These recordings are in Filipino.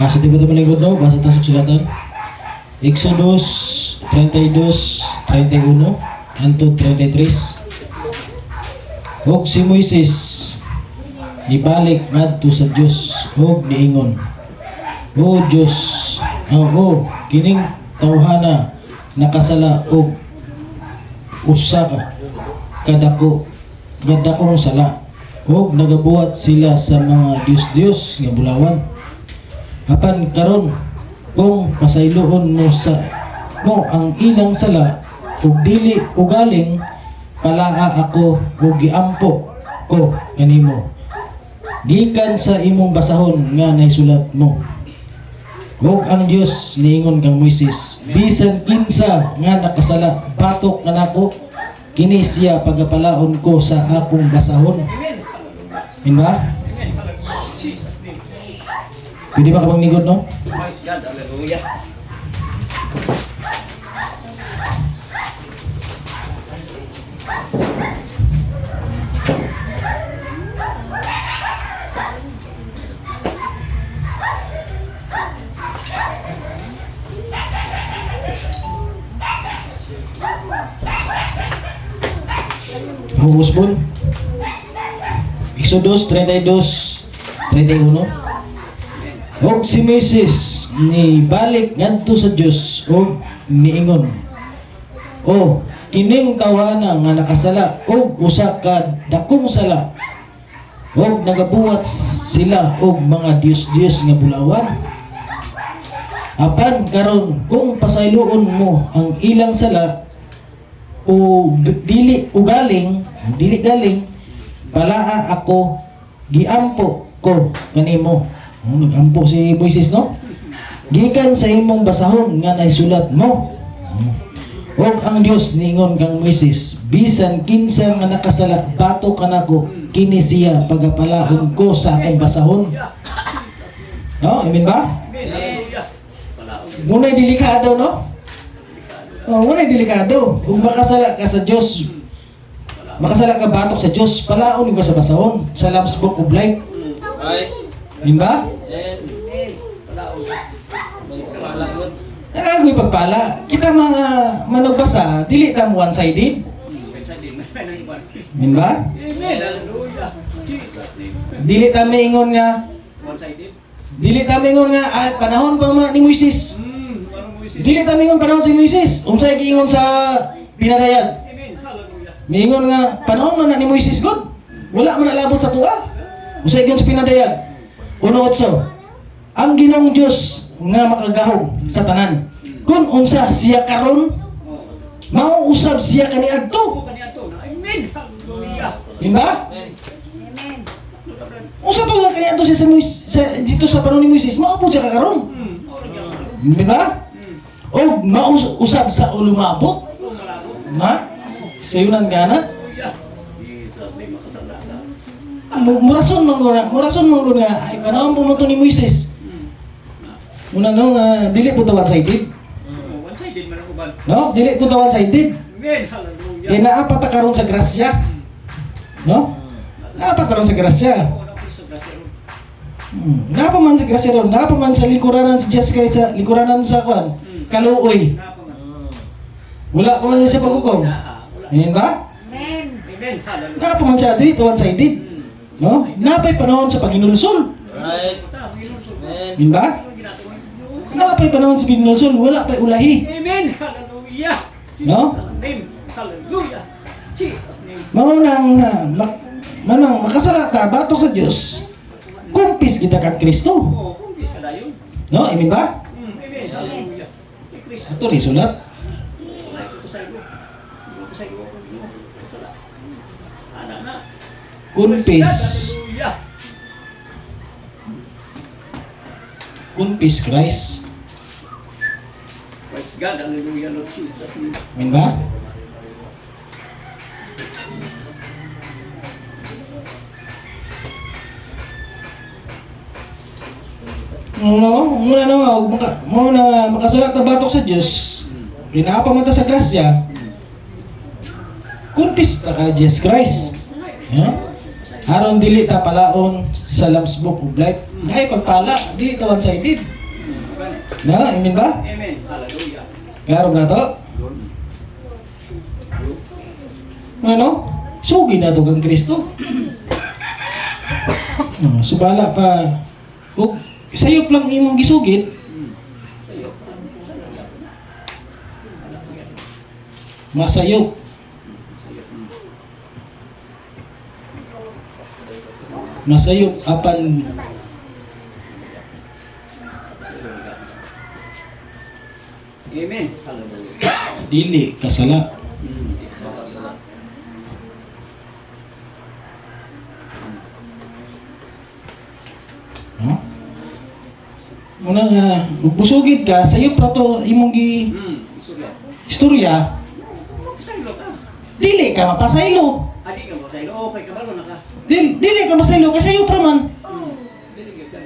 Sa tibo ito malingkod no, basa ito sa sulatan. Exodus 32:31 hangtod 33. Og si Moises nibalik ngadto sa Dios og niingon, O Dios, kining tawhana nakasala og usa kadako gadakong sala og nagabuhat sila sa mga Dios nga bulawan. Apan karon kung pasayloon mo ang ilang sala ug dili ugaling palaa ako ug giampo ko kanimo gikan sa imong basahon nga naisulat mo. Ug ang Dios niingon kang Moises, bisan kinsa nga nakasala batok nga nako kini siya pagapalaon ko sa akong basahon. Diba? Pwede ba ka bang nigod, no? Praise God, hallelujah. Humusbon. Exodus 32:31. Og si Moises ni balik ngadto sa Dios og niingon, O kining tawana nga nakasala og usa ka dakong sala og nagabuhat sila og mga Dios nga bulawan. Apan karon kung pasayloon mo ang ilang sala o dili galing palaa ako giampo ko kanimo. Nagampo si Moises, no? Gikan sa imong basahon nga naisulat mo. Og ang Dios niingon kang Moises, bisan kinsa nga nakasala bato kanako kini siya pagapalaon ko sa akong basahon. No, amen ba? Muna'y delikado, no? Muna'y delikado. Kung makasala ka sa Dios, makasala ka batok sa Dios, palaon ka sa basahon, sa Lamb's Book of Life. Right. Amen ba? Agoy pagpala. Kita mga manugbasa, dili ta mo one-sided. Amen ba? Dili ta maingon nga panahon pa ni Moises. Dili ta maingon panahon si Moises. Unsay giingon sa pinadayag? Maingon nga panahon man na ni Moises God. Wala man nalabot sa tuwa. Unsay giingon sa pinadayag? 1:8. Ang Ginoong Dios nga makagahog sa tanan. Kung unsa siya karon, mauusab siya kaniadto. Amen. Hallelujah. Diba? Amen. Unsa to nga kaniadto siya dito sa panahon ni Moises, maupod siya karon. Diba? O mausab sa ulumabot. Ma? Sayunan gana. Murason mo nga ay panahon pumunto ni Moises. Muna no nga dili po one-sided. One-sided man ang uban. No, dili po one-sided. Amen. Hallelujah. Kaya naapat ta karon sa grasya. No? Naapat karon sa grasya. Napa man sa grasya ron, napa man sa likuranan si Diyos kay sa likuranan sa kwan. Kaluoy. Wala pa man siya paghukom. Amen ba? Amen. Amen. Hallelujah. Napa man siya dito one-sided. No? Napay panahon sa paginulsol. Right. Amen ba? Napay panahon sa paginulsol, wala pay ulahi. Amen. Hallelujah. No? Amen. Hallelujah. Jesus name. Manang makasala ta batok sa Dios. Kumpis kita kang Kristo. Oh, kung bis ka dayon. No? Amen ba? Amen. Hallelujah. Kristo. Ito rin sulat. Kumpis. Hallelujah. Kumpis Christ. Praise God. Hallelujah, Lord Jesus. Amen ba? Muna makasulat na batok sa Diyos. Ginapa man ta sa grasya. Kumpis ta ka Jesus Christ. Yeah? Aron dili ta palaon sa Lamb's Book of Life. Ay pagpala, di ito one-sided. Na, amen ba? Amen. Hallelujah. Klaro na to? Ano? Sugi na to kang Kristo. Subala pa. Kung sayop lang imong gisugid, masayop. Masayop apan Amen. Hallelujah. dili kasala. No? Muna nga, busugid ka, sayop ra to imong gi Istorya. istorya, Saylo ka. dili ka mapasaylo. Adi ka mo saylo. Okay ka balo na ka. Dili ka masaylo kasi sayop ra man. Dili ka.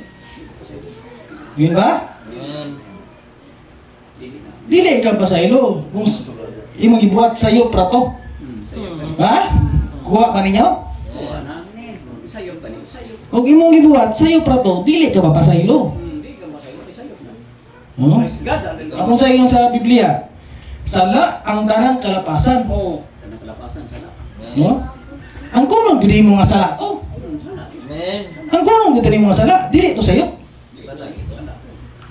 Yun ba? Dili na. Dili ka pasaylo. Kung imong gibuhat sayop ra to. Sayo ka. Ha? Kuha ba ninyo? Oo, ana. Sayo ka ni. Sayo. Kung imong gibuhat sayop ra to, dili ka mapasaylo. Di ka masaylo. Sayo na. No? Praise God. Hallelujah. Akong sa inyo sa Biblia, sala ang tanang kalapasan. Oo. Tanang kalapasan sana. No? Ang kunong gid mo nga sala to. Sana. Amen. Ang kunong gid mo nga sala, dili to sayop. Sana ito. Sana.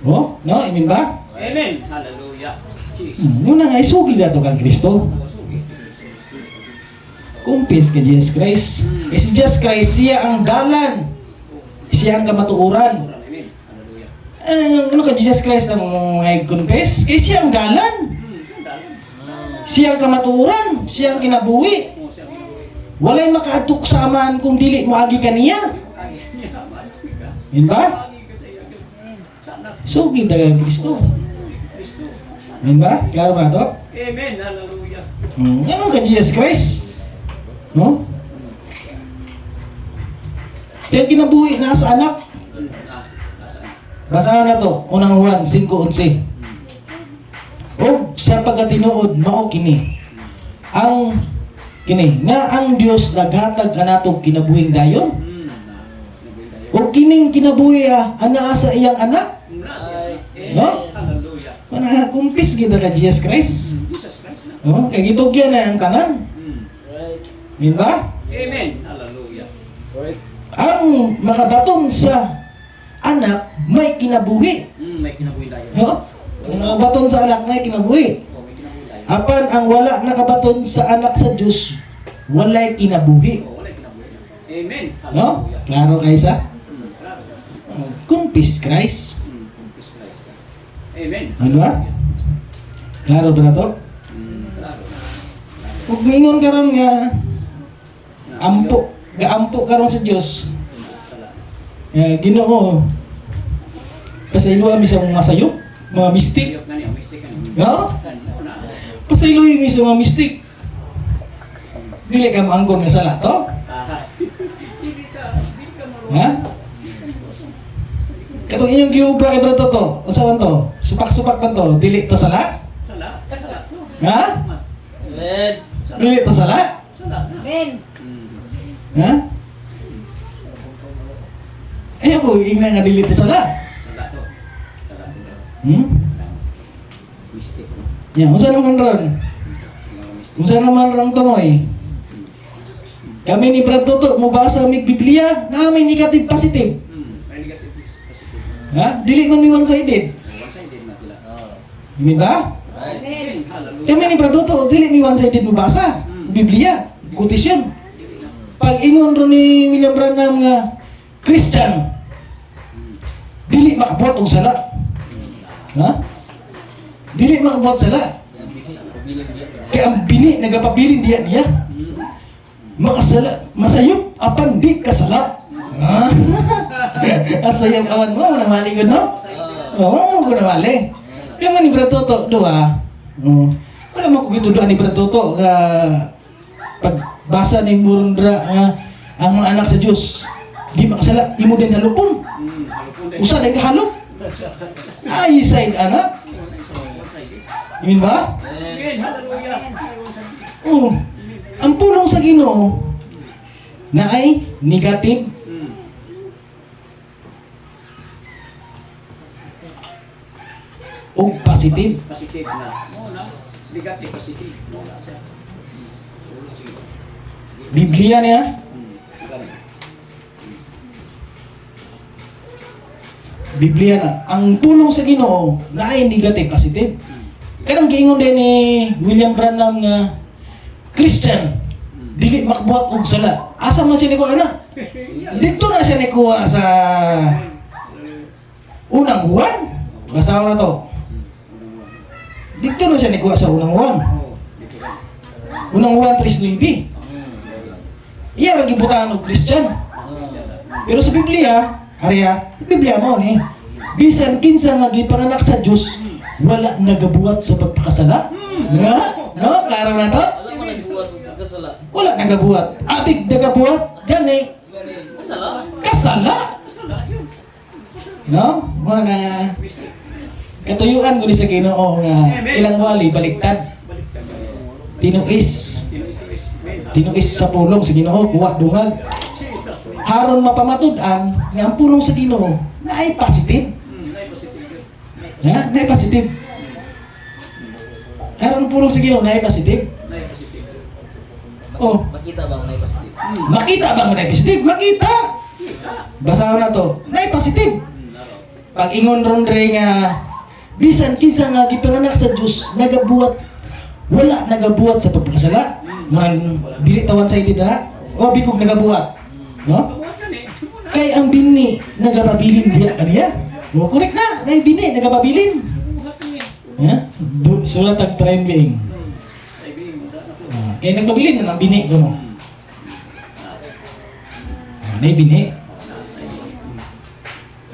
Oh, no, amen ba? Amen. Hallelujah. Jesus. Muna nga isugi na to kang Kristo. Kumpis kay Jesus Christ. Kasi Jesus Christ, siya ang dalan. Siya ang kamatuoran. Amen. Hallelujah. Ano ka Jesus Christ ang mga confess? Kasi siya ang dalan. Dalan. Siya ang kamatuoran. Siya ang kinabuhi. Oo, siya ang ginawa. Walay makaadtok sa aman kung dili mo agi kaniya. Ay, niya, mati ka. Yun ba? Agi ka tayo. Sana. Sugi na kang Kristo. Kristo. Yun ba? Klaro ba to? Amen. Hallelujah. Ano ka Jesus Christ? No? Kaya kinabuhi na sa anak. Nasaan? Basahan na to, unang Juan 5:11. O sa pagkatinuod mao kini. Ang kini nga ang Dios naghatag kanatog kinabuhing dayon. O kining kinabuhi ana sa iyang anak. No? Hallelujah. Mana kumpis gid ka Jesus Christ. Jesus Christ na. No? Kay gitugyan na ang tanan. Right. Di ba? Amen. Hallelujah. Right. Ang makabaton sa anak may kinabuhi. May kinabuhi tayo. No? Ang makabaton sa anak may kinabuhi. Oh, may kinabuhi tayo. Apan ang wala nakabaton sa anak sa Diyos, walay kinabuhi. Oh, wala kinabuhi na. Amen. No? Hallelujah. Klaro kayo sa? Klaro. Kumpis Christ. Kumpis Christ. Amen. Ano ba? Klaro ba na to? Klaro. Kung mingon karon nga, gaampo karon sa Diyos, Ginoo, pasaylo mi sa mga masayop, mga mistik. Ayok na niya. Mistake ka niya. No? Oo na. Pasaylo mi sa mga mistik. Dili ka maangkon nga sala to? Hindi ka marunong. Ha? Katong inyong giubra kay Brad to, usawan to, supak-supak man to, dili to sala? Sala. Sala. Ha? Amen. Dili to sala? Sala. Ben. Ha? Ay ako, ingna nga dili to sala. Sala to. Sala to. Hmm? Mistake. Ya, unsa naman ron? Unsa naman ron tumoy? Kami ni Brad Toto, mubasa mig Biblia, namin negative positive. May negative positive. Ha? Dili man mi one-sided. One-sided na sila. Oh. Hindi ba? Right. Ben. Hallelujah. Kami ni Brad Toto, dili mi one-sided mubasa. Biblia, quotation. Pag ingon ron ni William Branham nga Christian, dili makabuhat og sala. Ha? Dili makabuhat sala. Pabiling dia. Kaya ang bini nagapabilin diya. Makasala, masayop apan di kasala. Ah. Asayop awan mo na mali gud no? Oo, ko na mali. Kaya man ni Brad Toto duha. Wala man ko gituduan ni Brad Toto nga pagbasa ni Murundra nga ang mga anak sa Dios di makasala imo din halupon. Usa day kahalop. Ay side anak. Yun ba? Amen. Hallelujah. Oh. Ang pulong sa Ginoo na ay negative O positive. Positive na. Mo na. Negative positive. Mo na siya. Sige. Biblia niya. Magaling. Biblia na. Ang pulong sa Ginoo na ay negative positive. Kanang giingon din ni William Branham nga Christian dili makbuhat og sala. Asa man siya nikuha na? Dito na siya nikuha sa unang buwan. Basahan na to. Dito na siya nikuha sa unang buwan. Oh, dito lang. Unang buwan 3:9. Iya lagi butahan og Christian. Pero sa Biblia, Arya, Biblia mo ni, bisan kinsa nga gipanganak sa Dios, wala nagabuhat sa pagpakasala. Nga? No? Klaro na to? Wala mo nagbuhat ng kasala. Wala nagabuhat. Abig nagabuhat, gani, Gani, kasala. kasala. No? Mga nga, katuyuan ko ni sa Ginoo nga ilang wali baliktad. Baliktad. Tinuis. Tinuis. Tinuis sa pulong sa Ginoo, kuha dungag. Jesus. Haron mapamatud-an nga ang pulong sa Ginoo na ay positive. Nay positive. Ha? Na ay positive. Haron ang pulong sa Ginoo na ay positive. Nay positive. Oh. Makita ba ang naipositive? Makita ba mo na ay positive? Makita. Kita. Basahan na to. Na ay positive. Laro. Pag ingon ron dre nga bisan kinsa nga gipanganak sa Dios nagabuhat wala nagabuhat sa pagpakasala. Man dili tawan sa na o bikog nagabuhat. No? Kabuhat ka ni. Kay ang bini nagapabilin diya kaniya. O correct na, kay bini nagapabilin. Kabuhat ka ni. Ha? Sulat ang trend being. Ay, bing, wala na po. Kay nagpabilin na ang bini ko mo. May bini.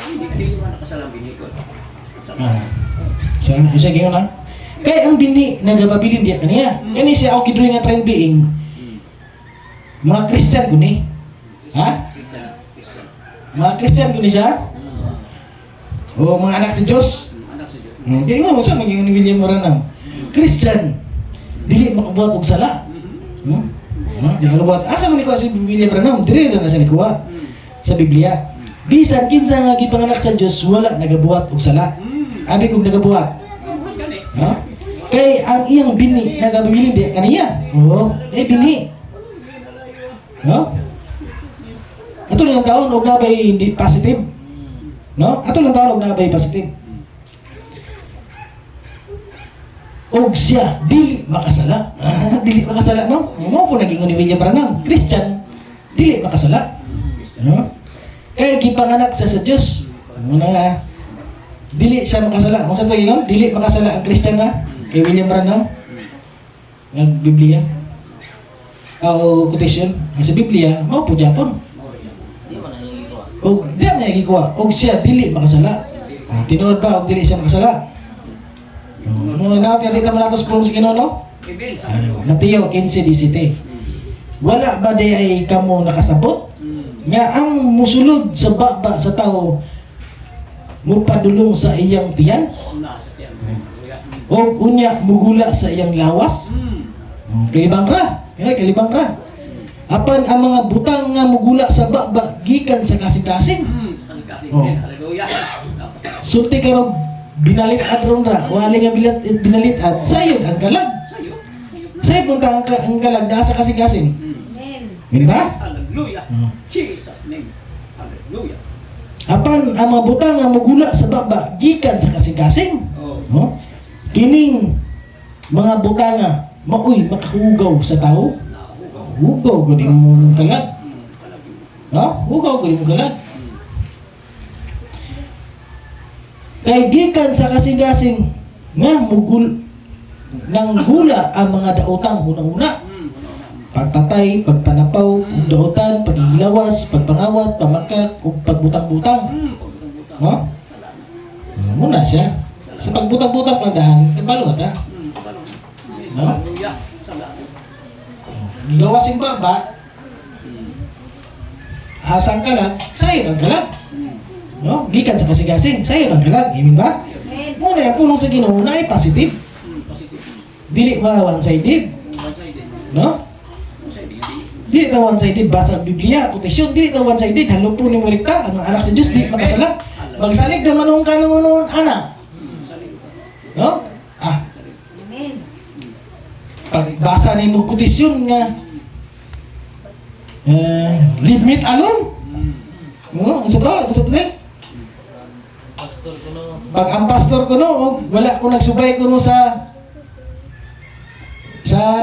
Hindi mo nakasalang binikot. So, isa gino na. Kay ang bini nagapabilin diya kaniya. Kani siya ako gidroy nga trend being. Mga Christian ko ni. Ha? Christian. Mga Christian ko ni siya. O mga anak sa Diyos. Anak sa Diyos. Kaya nga, sa maging ni William Branham. Christian, dili makabuhat og sala. Di makabuhat. Asa man ikuha si William Branham? Dili na siya nikuha sa Biblia. Bisan kinsa nga gipanganak sa Dios wala nagabuhat og sala. Abi kog nagabuhat. Kabuhat ka ni. Ha? Kay ang iyang bini nagabilin di kaniya. Oo, bini. No? Ato lang taon og nabay hindi positive. No? Ato lang taon og nabay positive. Og siya dili makasala. Dili makasala no? Mo po naging ni William Branham, Christian, dili makasala. No? Kaya gipanganak sa Dios. Ano nga? Dili siya makasala. Kung sa to yun, dili makasala ang Christian na kay William Branham. Ng Biblia. O quotation sa Biblia, mao po Japon. Di man ang ito. Og di na gikuha. Og siya dili makasala. Tinuod ba og dili siya makasala? Ano na natin dito malakas po sa Ginoo no? Amen. Mateo 15:17. Wala ba di ay kamo nakasabot nga ang musulod sa baba sa tao mupadulong sa iyang tiyan Una sa tiyan. o unya mugula sa iyang lawas? Kalibang ra. Kalibang ra. Apan ang mga butang nga mugula sa baba gikan sa kasing-kasing. Sa kasi. Oh. Hallelujah. Sulti karong binalit-ad ron ra. Wali nga binalit-ad. Sayod ang kalag. Sayo. Sayod punta ang kalag na sa kasing-kasing. Gini ba? Hallelujah. Jesus name. Hallelujah. Apan ang mga butang nga mugula sa baba gikan sa kasing-kasing. Oh. No? Kining mga butanga maoy makahugaw sa tao. Hugaw ko din mo kalag. No? Hugaw ko din mo kalag. Kay gikan sa kasing-kasing nga mugul nang gula ang mga daotang unang-una. Pagpatay, pagpanapaw, dautan, pagilawas, pagpangawat, pamangkak, ug pagbutang-butang. No? Muna siya. Sa pagbutang-butang pandahan, kabalo na ta. No? Hallelujah. Salamat. Gilawas yung baba, asang kalag, sayo ang kalag. No? Gikan sa kasing-kasing, sayo ang kalag. Amen ba? Muna yung pulong sa Ginoo na ay positive. Positive. Dili ma one-sided. One-sided. No? One-sided. Dili ta one-sided basa ang Biblia, quotation, dili ta one-sided. Halong po ni mo likta, ang mga anak sa Diyos, dili makasala. Magsalig na manong ka noon, anak. Saling ka. No? Ah, Amen. pagbasa ni mo kondisyon nga leave me alone. No, sa ba? Sa ba? Pastor ko no. Pag ang pastor ko no, wala ko nagsubay ko no sa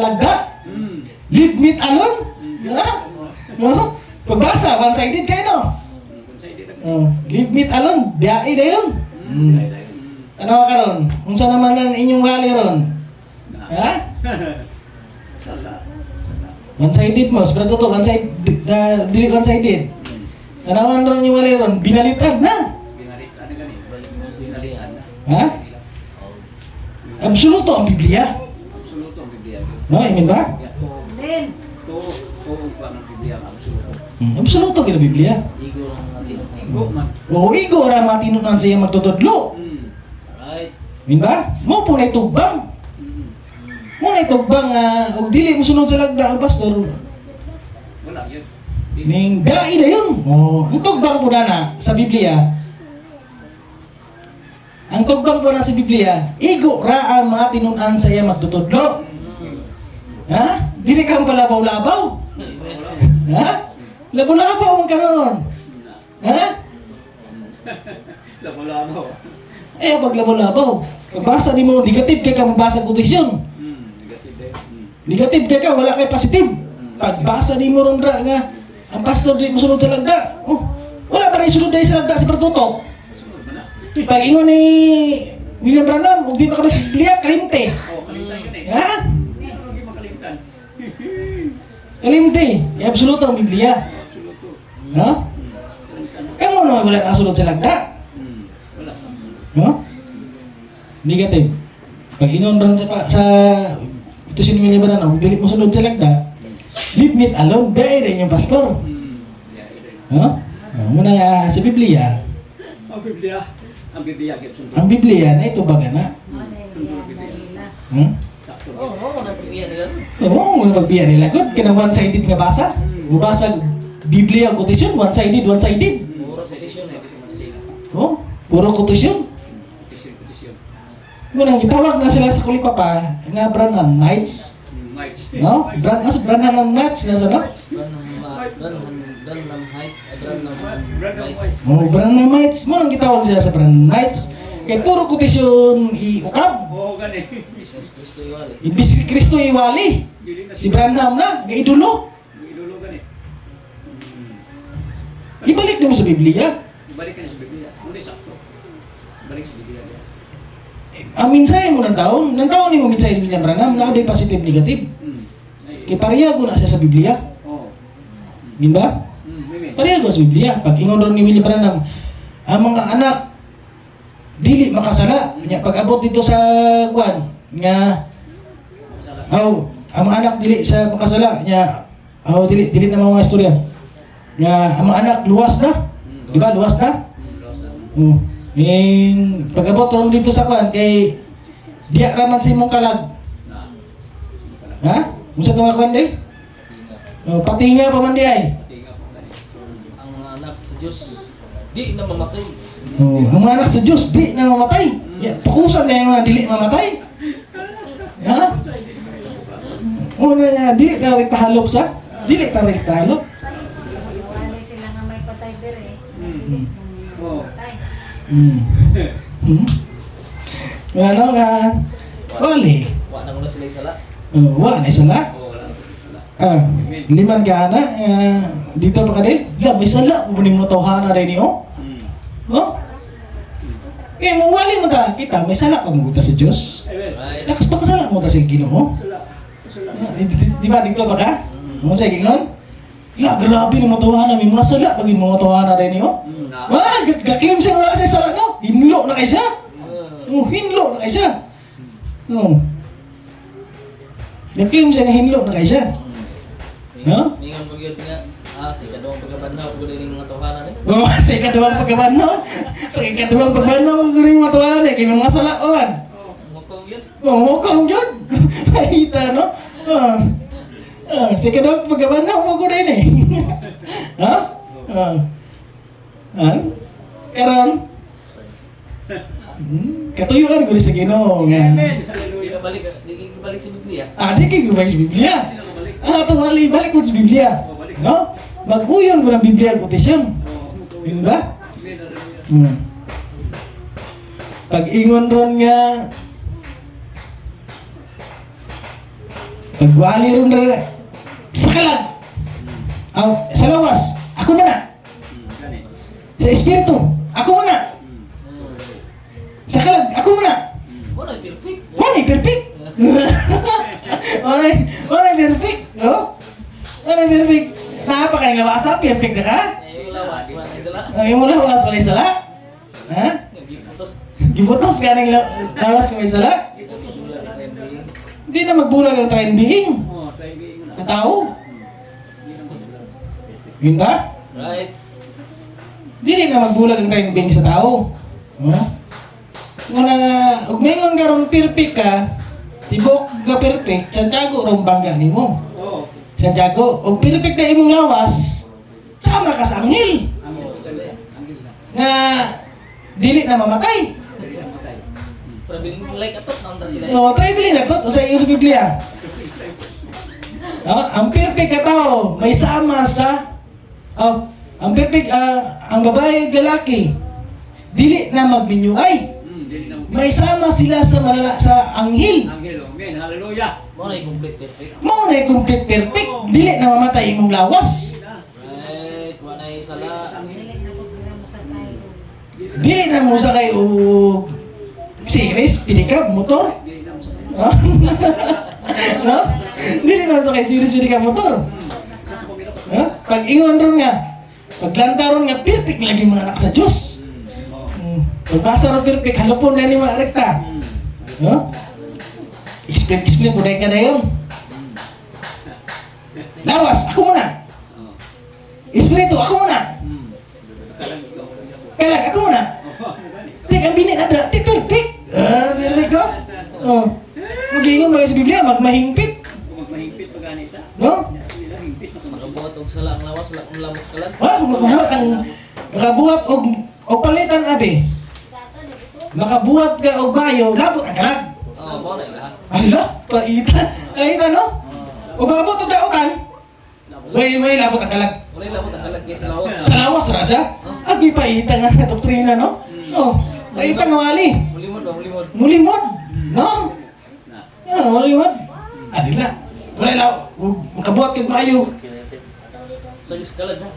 lagda. Leave me alone. Ha? No? Pagbasa, one-sided kayo no? Kung sa hindi Leave me alone. Diay na yun. Ano ka ron? Unsa naman ang inyong wali ron? Ha? Sala. One-sided mo, sigurado to, one-sided, dili one-sided. Tanawan ron yung wali ron, binalitad na. Binalit, ano gani? Balik mo sa Biblia. Ha? Absoluto ang Biblia. Absoluto ang Biblia. No, imin ba? Amen. Tuong pa ng Biblia ang absoluto. Absoluto kina Biblia. Igo lang ang atin. Igo man. O igo ra matinunan siya magtutudlo. Right. Imin ba? Mo po na itubang. Mo na itubang og dili mo sunod sa lagda ang pastor. Wala yun. Ning dai na yun. O, ang tugbang po na sa Biblia. Ang tugbang po na sa Biblia, igo ra ang mga tinunan sa iya magtutudlo. Ha? Dili kang palabaw-labaw. Ha? Labaw-labaw ang karon. Ha? Labo-labo. Eh, pag labaw-labaw, pagbasa ni mo, negative kay ka magbasa kotisyon. Negative eh. Negative kay ka, wala kay positive. Pagbasa ni mo ron ra nga, ang pastor di mo sunod sa lagda. Oh, wala pa rin sunod dahil sa lagda si Pertutok. Sunod ba na? Pag ingon ni William Branham, kung di pa kami sa Biblia, kalimte. Kalimtan ka eh. Ha? Hindi makalimtan. Kalimte. Kaya absoluto ang Biblia. Absoluto. No? Kalimtan. Kamu no, wala kasunod sa lagda. Wala. No? Negative. Pag inon ron sa ito si William Branham, kung dili mo sunod sa lagda, leave me alone, dahil rin yung pastor. Yeah, ito. No? Muna nga sa Biblia, Ang Biblia. Ang Biblia gets sunod. ang Biblia na ito baga na. Sakto. Oh, oh, nagpipigyan nila. Oo, mga pagbiyan nila. Good, kina one-sided nga basa. Ubasa Biblia, kotisyon, one-sided, one-sided. Puro petition ba? Oh, puro kotisyon. Petition. Muna, gitawag na sila sa Kulipapa, nga Branham Knights. Mites. No? Branham Knights na sa no? Branham height, Branham Branham heights. White. Oh, Branham Knights. Muna, gitawag sila sa Branham Knights. Kaya puro kotisyon iukab. Oo, gani. Business Cristo Iwali. Ibis Kristo iwali. Dili na Si Branham na, gaidolo. Idolo gani. Ibalik mo sa Biblia. Ibalik ka na sa Biblia. Muna sakto. Ibalik sa Biblia. Ang mensahe mo ng taon ni mo mensahe ni William Branham, na day positive, negative. Kaya pareha ko na siya sa Biblia. Oo. Min ba? Mimi. Pareha ko sa Biblia. Pag ingon ron ni William Branham, ang mga anak, dili makasala. Nya, pag abot dito sa kwan, nga, ang mga anak dili sa makasala. Nya, dili na mga istorya. Nga, ang mga anak luwas na. Di ba? Luwas na? Pag abot ron dito sa kwan, kay diya raman si mong kalag. Ha? Musa itong kwan din? Patinga pa man di ay. Ang mga anak sa Diyos, di na mamatay. Ang mga anak sa Diyos, di na mamatay. Pakusan na yung mga dili mamatay. Ha? Una nga, dili ka rin tahalop sa? Dili ka rin tahalop. Wala sila nga may patay dire. Oo. Patay. Ano nga, wali. Wa na muna sila isala. Wa na isa na. Oo, wala. Liman ka na, dito pa ka din. May sala, pupunin mo tawhana rin niyo. No? Eh, mawali mo ta, kita, may sala ka mo sa Diyos. Right. Lakas pa kasala mo ta sa Ginoo. Di ba, dito ba ka? Mo sa gingon? Ya, grabe ni mo tawhana, may mga sala, pag mo tawhana rin niyo. Wah, gakinom siya wala sa sala no. Hinlo na kay siya. Hinlo na kay siya. Gakinom siya nga hinlo na kay siya. No? Ningan pag yun nga, sa ikadawang pagkabanhaw, kung din mga tawanan eh. Sa ikaduhang pagkabanaw. Sa ikaduhang pagkabanaw, kung rin mga tawanan eh, kay mga sala, owan. Mukong yun. Mukong yun. Mahita, no? Sa ikaduhang pagkabanaw, mo rin eh. Ha? Karon, Katuyuan ko sa Ginoo nga. Amen. Di Hallelujah. ka balik, di ka balik sa Biblia. Di kayo gumay sa Biblia. Hindi na kabalik. Tawali, balik mo sa Biblia. No? Mag-uyon mo ng Biblia ang kotisyon. Oh, Yun ba? Amen. Hallelujah. Pag-ingon ron nga, pagwali ron na sa kalag, sa lawas, ako muna. Ganit. Sa espiritu, ako muna. Sa kalag, ako muna. Wala, perfect. Wala, perfect. Wala, perfect. No? Wala, perfect. Napaka yung lawas, perfect na ka? Eh, yung lawas, wala na sila. Yung mula, lawas, wala sala. Ha? Giputos. Gibutos ka ng lawas, wala sala. Giputos wala na rin. Hindi na magbulag ang train being. Oh, tayo mo na. Sa tao. Hindi na magbulag. Yun ba? Right. Hindi na magbulag ang train being sa tao. No? Muna nga, ug mingon ka ron perfect ka, tibok ka perfect, Santiago ron bangga nimo. Oh, Santiago, ug perfect na imong lawas, sama ka sa anghel ang gila. Ang gila. nga dili na mamatay. Dili na matay. Para biling like atot, naunta sila. No, try bilin na to sa iyo sa Biblia. Ang perfect ka tao, may sama sa ang perfect ang babae ug lalaki. Dili na magbinyuay. Dili na May sama sila sa anghel. Angelo. Amen. Hallelujah. Mo na yung complete perfect. Mao na complete perfect. Dili na mamatay imong lawas. Right, wala na yung sala. Dili na po sila mo sa tayo. Dili na mo sakay og series, pinikab, motor. Dili na mo sa Ha? No? Dili na sakay series, pinikab, motor. Sa pumilo ka. Ha? Pag ingon ron nga, paglanta ron nga, perfect lagi mga anak sa Diyos. Oh. Pagbasa ron perfect, halupon na ni mga rekta. No? Explain po ka na yun. Lawas, ako muna. Oh. Espiritu, ako muna. Kalang ikaw. Kalag, ako muna. Oh, ganit. Tek, ang binit ada. Tek, perfect. Perfect ko. Oh. Mag-ingon mga sa Biblia, magmahingpit. Kung magmahigpit pa ganit ha. No? Hindi lang higpit na kung Makabuhat og sala ang lawas, wala kang lamot sa kalan. Kung makabuhat og palitan abi. Makabuhat ka og bayo, labot ang kalag. Oh, mo na ilaha. Ala, paita no? O mabot og dautan. Way labot ang kalag. Wala yung lamot ang kalan kaya sa lawas. Sa lawas ra siya. Abi paita nga doktrina no? Oh, paita nga wali. Mulimod ba, mulimod. Mulimod. No? na. Mulimod. Adila. Wala law. Makabuhat kag bayo. Sa kalag na.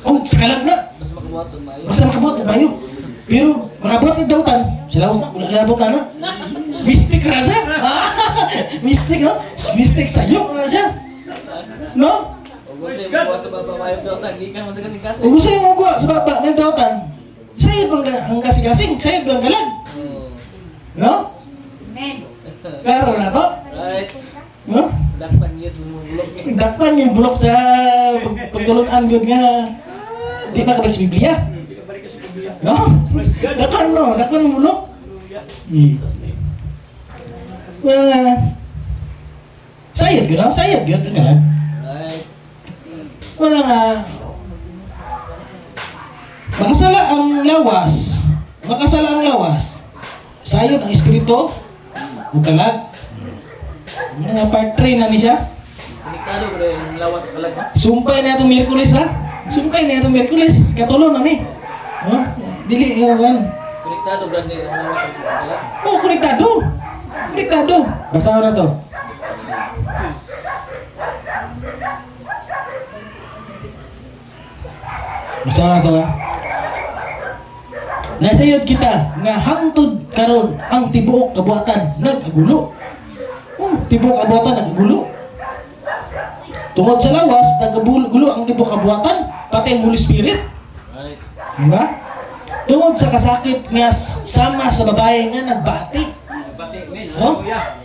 Oh, sa kalag na. Mas makabuhat og maayo. Basta makabuhat kag bayo. Pero makabuhat kag dautan. Sa lawas na, wala labutan na. Mystic na siya. Mystic, no? Mystic sa iyo na siya. No? Ug unsay mo sa baba mayo daw tan gikan man sa kasing-kasing. Kung gusto mo kuha sa baba, may dautan. Sa'yo bang ang kasing-kasing? Sa'yo bang galag? Oh. No? Amen. Klaro na to? Right. No? Dakpan yun mo bulok. Dakpan yung bulok sa pagtulunan good nga. Di ba kabalik sa Biblia? Hindi ka balik ka sa Biblia. No? Dakpan no? Dakpan yung bulok? Well, sayad yun, sayad yun. Right. Wala nga. Makasala ang lawas. Makasala ang lawas. Sayod ang espiritu. Utalag. Mga part 3 na ni siya. Konektado ko yung lawas kalag na. Sumpay na itong Miyerkules ha. Sumpay na itong Miyerkules. Katulong na ni. Oh, dili yung Konektado brand ni ang lawas sa kalag. Oh, konektado. Konektado. Basahan na to. Basahan na to ha. Nasayod kita nga hangtod karon ang tibuok kabuhatan nagagulo. Oh, tibuok kabuhatan nagagulo. Tungod sa lawas, nagagulo ang tibuok kabuhatan, pati ang Holy Spirit. Right. Diba? Tungod sa kasakit nga sama sa babae nga nagbati. Bati, amen. Oh? Hallelujah.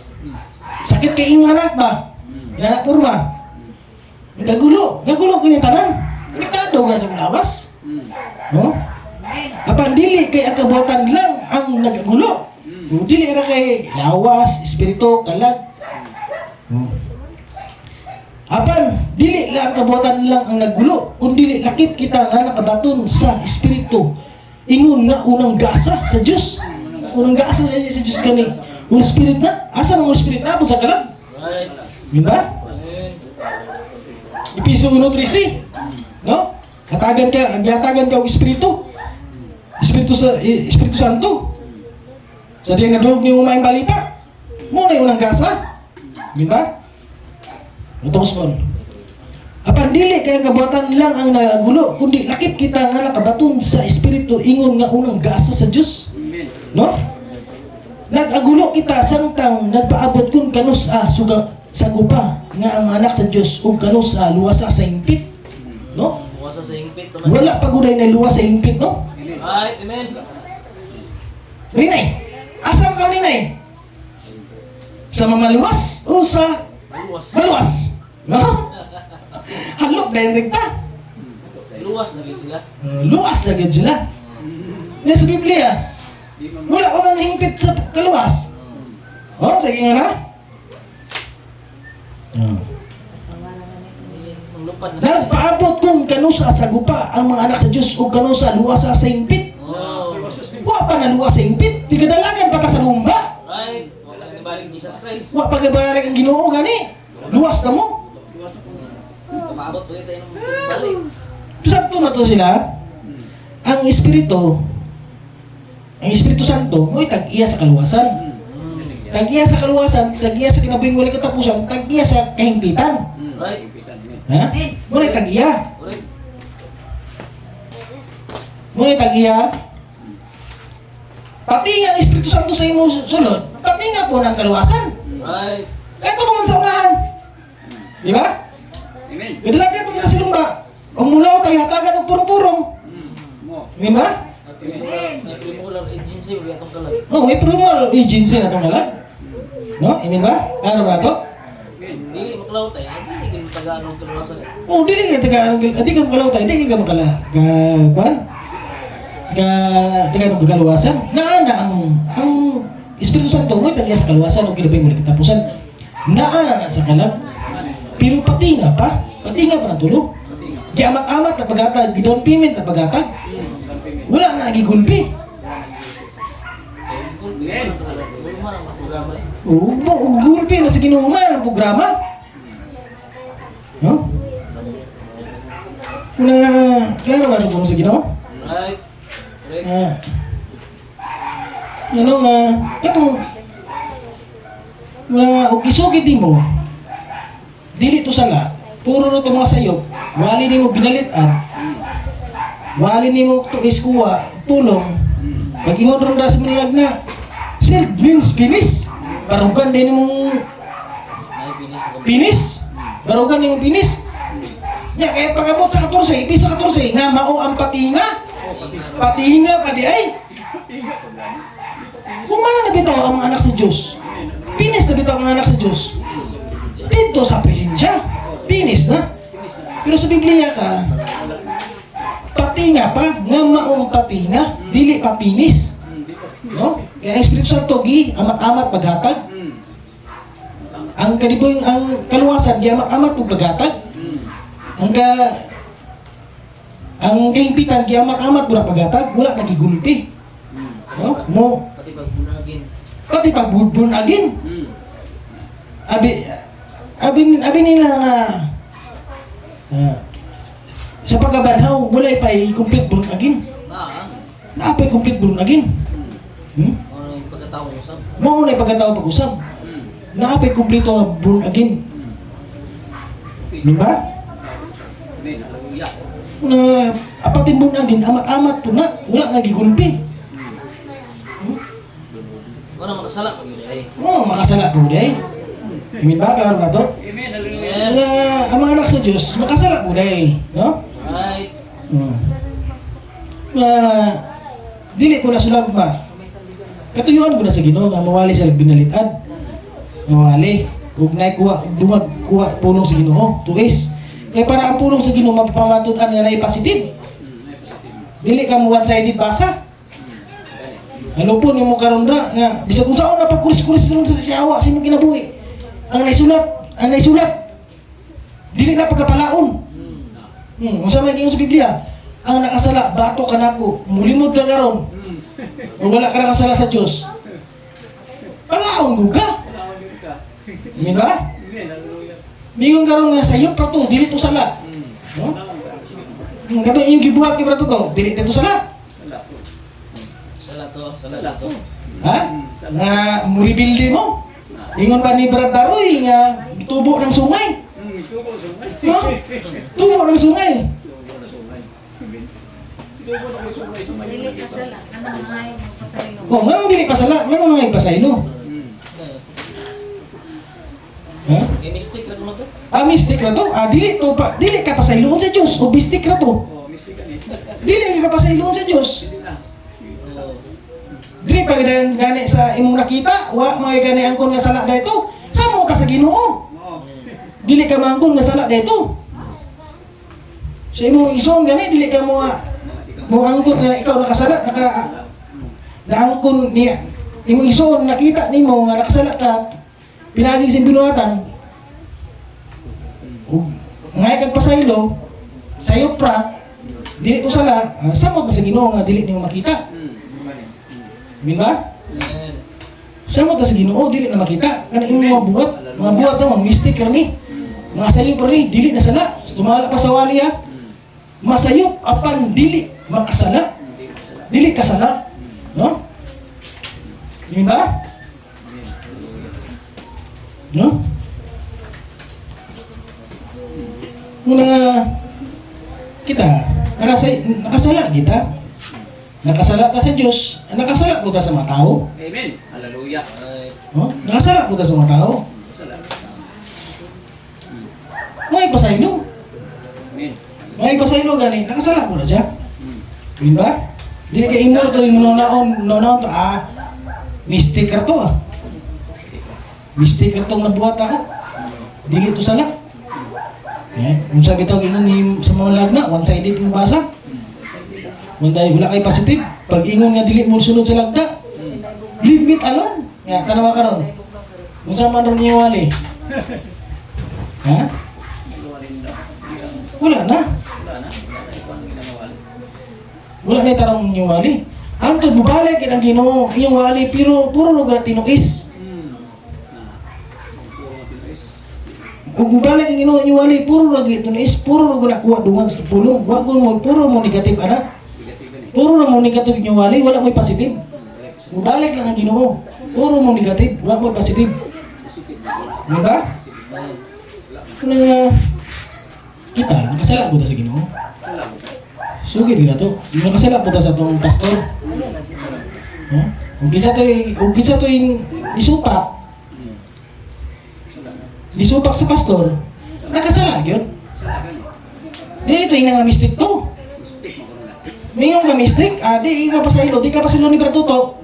Sakit kay imong anak ba? Inanak kurma. Gagulo ko yung tanan. Konektado nga sa lawas. No? Amen. Apan dili kay ang kabuhatan lang ang nagagulo. Kung dili ra kay lawas, espiritu, kalag. Apan dili lang ang kabuhatan lang ang naggulo, kung dili lakip kita nga nakabaton sa espiritu. ingon nga unang gasa sa Dios. Unang gasa sa Dios kani. Holy Spirit na. Asa ang Holy Spirit na sa kalag? Right. Di ba? Amen. Episo 1:13. No? Hatagan ka og Espiritu. Espiritu Santo. Sa diyan nadulog ni umayong balita. Mo na unang gasa. Di ba? Tapos mo. Apan dili kaya kabuatan lang ang nagulo, kundi lakip kita nga nakabaton sa Espiritu ingon nga unang gasa sa Dios. Amen. No? Nag-agulo kita samtang nagpaabot kun kanus sagupa nga ang anak sa Dios ug kanus luwasa sa impit. No? Buwasa sa hingpit. Wala pa guday na luwas sa impit, no? Right. Amen. Rinay. Asa ka rinay? Sa mamaluwas o sa Luwas. maluwas? No? Halok dahil rekta. Luwas na rin sila. Luwas na gid sila. Nga sa Biblia, wala pa man hingpit sa kaluwas. Oh, sige nga na. Ang lupad na sila. Nagpaabot kung kanusa sa gupa ang mga anak sa Diyos o kanusa luwasa sa hingpit. Oh. Wa pa na luwas sa hingpit. Di kadalagan pa ka sa lumba. Right. Wala na balik Jesus Christ. Wa pa gabayaran ang Ginoo gani. Luwas na mo. Maabot ulit tayo ng balik. Sakto na to sila. Ang Espiritu Santo, mo'y tag-iya sa kaluwasan. Tag-iya sa kaluwasan, tag-iya sa kinabuhing walang katapusan, tag-iya sa kahimpitan. Right. Ha? Mo'y tag-iya. Correct. Mo'y tag-iya. Pati nga ang Espiritu Santo sa imo sulod, pati nga po ng kaluwasan. Right. Kaya ito naman sa unahan. Di ba? Amen. Kadalagan po na sa lumba. Ang mulaw tayo hatagan ng purong-purong. Mo. Di ba? May primular agency wag atong kalag. Oh, may primal agency na itong malag. No? Amen ba? Ano ba ito? Dili maklaw tayo. Dili gid taga-anong kaluwasan. Oh, dili ka taga, di ka magalaw tayo, di ka magala. Kuan? Di ka magkaluwasan. Naana ang Espiritu Santo mo tagiya sa kaluwasan o kinabay mo katapusan. Naana na sa kalag. Pero pati nga pa natulog. Di amat-amat na pagatag, di down payment na pagatag. Wala na nagigulpi. Gulpi na sa Ginoo ang programa. No? Klaro ba ito sa Ginoo? Right. Correct. Ano nga, ito, og isugid mo, dili to sala, puro na ito mga sayop, wali ni mo binalitan, wali ni mo ito iskuha, tulong, pag-ingon ron ras manilag na, self means finish, barugan din mo Ay binis na finish, barugan din mo finish, ya kaya pag-abot sa 14, ibig sa 14, nga mao ang patinga pa di ay, kung mana na bitaw ang mga anak sa Diyos, finish na bitaw ang mga anak sa Diyos, dito sa presensya, finish na. Pero sa Biblia ka, patinga pa, nga maong patinga, dili pa finish. No? Kaya ang Espiritu Santo, amat-amat paghatag. Ang kaliboy, ang kaluwasan, amat-amat paghatag. Ang kahimpitan, amat-amat paghatag, wala nagigulpi. No? Mo, pati pagbunagin. pati pagbunagin. Abi nila nga sa pagkabanhaw, wala pa'y complete bunagin. Naapay complete bunagin. Ano yung pagkatao mo usap? Mauna yung pagkatao pag-usap. Naapay kompleto nga bunagin. Diba? Amen. Hallelujah. Na apatin bunagin, amat-amat to na, wala nagigulpi. Wala makasala pag yun ay. Oo, makasala po dahil. Amin ba? Klaro na to? Amen. Hallelujah. Na ang mga anak sa Diyos, makasala po dahil. No? Right. Na dili ko na sila ba? Katuyuan ko na sa Ginoo nga mawali sa binalitad. Mawali. Ug nay kuha pulong sa Ginoo, tuis. Kaya para ang pulong sa Ginoo mapapamatud-an nga nay positive. Dili ka mo one-sided basa. Ano po nimo karon ra nga bisag unsaon na pagkuris-kuris sa siyawa sa imong kinabuhi. Ang naisulat dili na pagkapalaon. Unsa man ingon sa Biblia? ang nakasala, bato ka nako, mulimod ka karon. O wala ka nakasala sa Diyos. Palaon mo ka. Wala din ka. Di ba? Amen. Hallelujah. Mingon karon nga sayo pa to, dili to sala. No? Wala ka. Kato yung gibuhat ni Brato ko, dili to sala. Wala ko. Sala to, sala Wala to. ko. Ha? Nga muribildi mo. Ingon pa ni Brad Daroy nga tubo ng sungay. Tubo sa umay. No? Tubo ng sungay. Tubo na sa umay. Amen. Tubo na sa umay. Sumay. Dili pa sala. Ano mga yung pasaylo? Oh, nga dili pa sala, nga mga ipasaylo. Ha? Kay mistake ra mo to. Ah, mistake na to. Ah, dili to pa, dili ka pasayloon sa Dios. O mistake na to. Oh, mistake ka ni. Dili ka pasayloon sa Dios. Hindi na. Oo. Dili pa gani sa imong nakita, wa mga gani angkon nga sala dayto. Samo ka sa Ginoo. Oo. Dili ka mangkon nga sala dayto. Sa imong ison gani dili ka mo angkon nga ikaw nakasala, naangkon niya. Imong ison nakita nimo nga nakasala ka, pinagi sa binuhatan. Ug ngay kag pasaylo, sayo pra, dili ko sala, samot ba sa Ginoo nga dili nimo makita. Amin ba? Amen. Samot ka sa Ginoo, dili na makita. Kana imong mga buhat na, mga mistake kami. Mga sayo pa rin, dili na sala. Tumala pa sa wali ha. Masayop apan dili makasala. Dili kasala. No? Amin ba? No? Muna nga kita, nakasala kita. Nakasala ta sa Diyos, nakasala po ta sa mga tao. Amen. Hallelujah. Ay, No? Nakasala po ta sa mga tao. Salamat. May pasaylo. Amen. May pasaylo gani, nakasala po na siya. Di ba? Dili ka imor to yung nonaon to, mistake ka to Mistake ka to nabuhat ako. Dili to sala. Kung sabi to, ingon ni sa mga lagna, one-sided yung basa. Dahil wala kay positive, pag ingon nga dili mo sunod sa lagda, leave it alone. Nga, kanawa ka ron. Kung saan man ron niyo wali. Ha? Wala na. Wala na. Ito ang ginamawali. Wala na itarong niyo wali. Antod mo balik ang Ginoo inyong wali, pero puro lugar tinuis. Puro mga Pinoys. Kung mubalik ang Ginoo inyong wali, puro lagi tinuis, puro lugar nakuha dungan sa pulong. Wag mo, puro mo negative anak. Negatibo ni. Puro na mo negative inyong wali, wala mo positive. Mubalik lang ang Ginoo. Puro mo negative, wala mo positive. Di ba? amen. Kung kita, nakasala po ta sa Ginoo. Salamat. Sugid na to. Nakasala po ta sa tong pastor. No? Kung kinsa to yung isupak, disupak sa pastor, nakasala yun. Salamat. Di ito yung nga mistake to. Mistake mo ko na. Mayroon ka mistake, di ka pasaylo, di ka pasaylo ni Bratuto.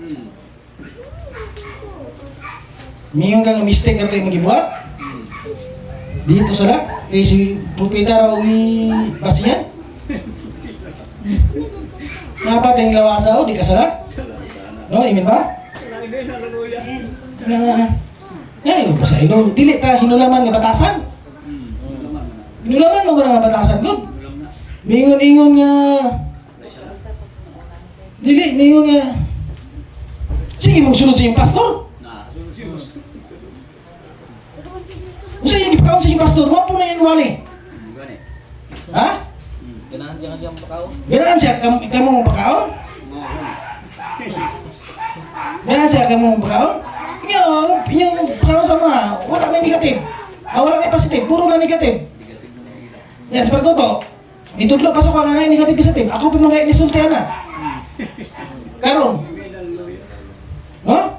Mayroon ka nga mistake ka yung magibuhat. Dito sala, si propeta raw ni Basian. Napatay ng lawasa o, di ka sala. No, imin ba? Amen. Hallelujah. Yung pasaylo, dili ta hinulaman nga batasan. Hinulaman mo ba nga batasan ko? Mingon-ingon nga, mingon nga, sige magsunod sa iyong pastor. Kung sa iyong ipakaon sa iyong pastor, mo po na yung wali. Ha? Ganahan siya nga siya mapakaw. Ganaan siya, kamo mong pakaon? Ganaan siya, kamo mong pakaon? Inyong pakaon sa mga, wala may negative. Wala may positive, puro na negative. Yan, seperti itu. Itudlo pa sa ko nga negative positive. Ako pinungay ni sultiana. Karon. No?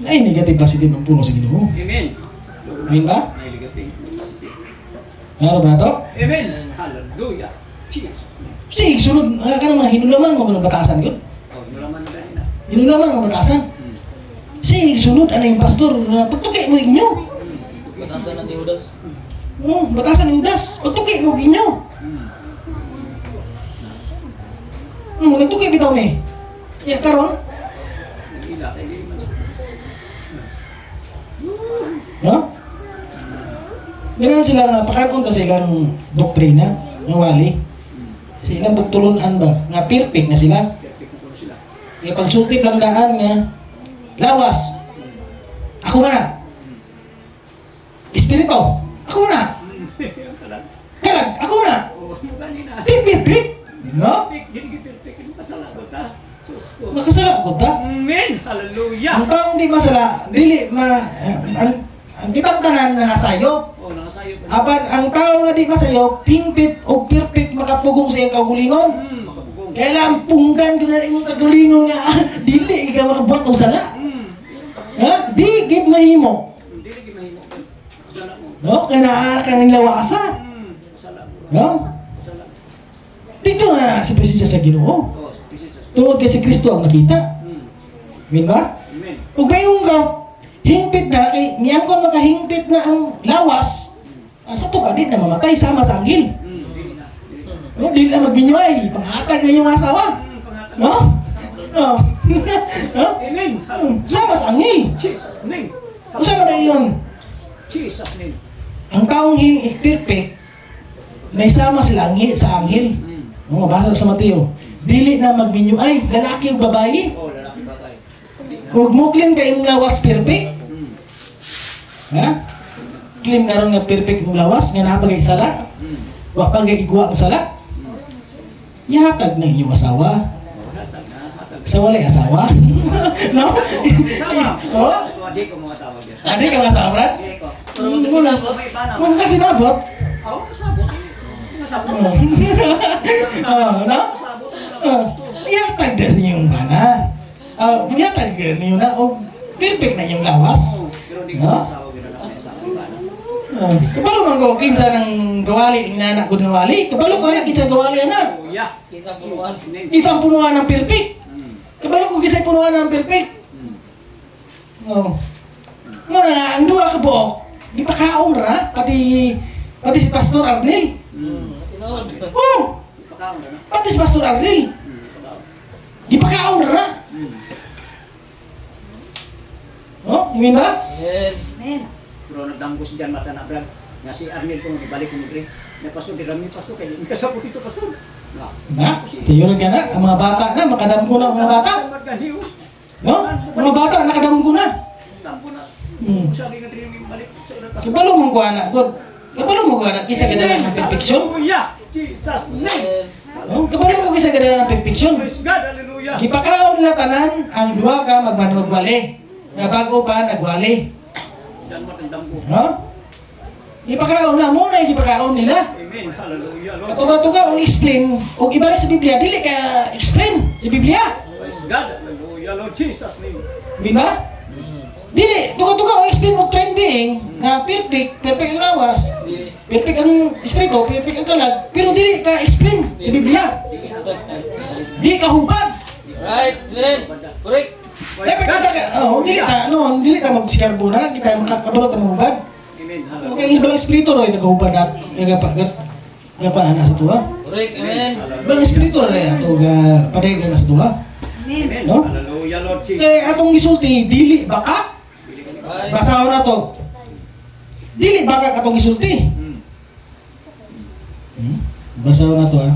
Ay negative positive ang puno sa Ginoo. Amen. Amen ba? Negative. Ano ba to? Amen. Hallelujah. Cheers. Sige, sunod ka naman, hinulaman mo ba ng batasan yun? Oh, nulaman na tayo na. Hinulaman mo batasan. Sige, sunod, ano yung pastor, pagtukay mo inyo. Batasan ng Judas. Batasan ng Judas, pagtukay mo inyo. Nagtukay bitaw ni. Ya, karon. Ila, kaya di man siya. No? Ganyan sila nga, pakaroon sa ilang doktrina, ng wali. Sa ilang pagtulunan ba? Nga perfect na sila. Perfect na po sila. Kaya pagsulti lang daan nga, lawas. Ako na. Espiritu. Ako na. Kalag. Ako na. Oo, ganina. Perfect. No? Perfect. Masala ko ta. Sus ko. Makasala ko ta. Amen. Hallelujah. Ang taong di masala, dili ang kitang tanan na nasayop. Oh, nakasayo pa. Apan ang tao nga di masayop, hingpit o perfect makapugong sa iyang kaugulingon. Makabugong. Kaya lang punggan ko na imong kaugulingon nga dili ka makabuhat og sala. Ha? Di gid mahimo. Hindi lagi mahimo. Masala mo. No? Kaya naa ka ng lawasa. Masala mo. No? Masala. Dito na si presensya sa Ginoo. Oh, pisit sa. Tungod kay si Kristo ang nakita. Amen ba? Amen. Ug kayong ka hingpit na kay niyangkon makahingpit na ang lawas. Sa to di na mamatay sama sa anghel. Dili na. Dili na. No, di na magbinyay, pangatag na yung asawa. Pangatag. No? No. No? Amen. Sama sa anghel. Jesus name. Sama na iyon. Jesus name. Ang taong perfect, may sama sila sa anghel. No, mabasa sa Mateo. Dili na magbinyo ay lalaki o babae. Oh, lalaki batay. Huwag mo claim kayong lawas perfect. Ha? Claim na ron nga perfect yung lawas, nga napagay sala. Wa pa gay iguwa ang sala. Ihatag na inyong asawa. Hatag na. Hatag. Sa walay asawa. No? Asawa. Oh? Di ko mga asawa dyan. Adi ka asawa, Brad? Di ko. Pero magkasinabot. May panang. Kung kasi nabot. Ako kasabot. Kasabot. No? Ihatag na sa inyong bana. Ihatag na niyo na. Perfect na yung lawas. Pero di ko mga asawa gano'n na may asawa. May panang. Kabalo man ko, kinsa ng gawali, inanak ko ng gawali. Kabalo ko na kinsa gawali anak. Kuya. Kinsa puluhan. Isang punuan ng perfect. Kabalo ko kinsa punuan ng perfect. No. Muna, ang duwa ka buok, di pa kaon ra, pati si Pastor Arnel. Tinood. Oh, Ipakaon na. pati si Pastor Arnel. Di pa kaon ra. Oh, yun ba? Yes. Amen. Pero nagdamgo si Jan Mata na Brad. Nga si Arnel kung ibalik ko mo na pastor, di rami pastor kayo. Hindi kasabot ito pastor. Na, tiyo ka na, ang mga bata na, makadam ko na ang mga bata. Magganiw. No? Ang mga bata, nakadam ko na. Tampo na. Hmm. Sabi nga rin yung balik sa ilang pastor. Kabalo mong kuha na, God. Kabalo mong kuha na, kisa ganda ng perfection. Hallelujah. Jesus name. No? Kabalo mo kisa ganda ng perfection. Praise God. Hallelujah. Gipakaon nila tanan, ang duwa ka magmanog wali. Na bago pa nagwali. Jan Mata ang damgo. No? Gipakaon na, muna yung gipakaon nila. Amen. Hallelujah. Lord. Katuga-tuga o explain, o ibalik sa Biblia, dili ka explain sa Biblia. Praise God. Hallelujah. Lord Jesus name. Di ba? Dili, tuga-tuga o explain mo trend being na perfect ang lawas, perfect ang espiritu, perfect ang kalag, pero dili ka explain sa Biblia. Di ka hubad. Right. Amen. Correct. Praise God. Dili ka magsikarbo na, di tayo makakabalot ang hubad. Amen. Kaya yung Hallelujah. ibang espiritu rin, nagahubad at nagapaana sa tuwa. Correct. Amen. Ibang espiritu rin, ito padayon na sa tuwa. Amen. Amen. No? Hallelujah. Lord Jesus. Kaya atong gisulti, dili baka, Right. basaho na to. Dili baka atong gisulti. Basaho na to ah.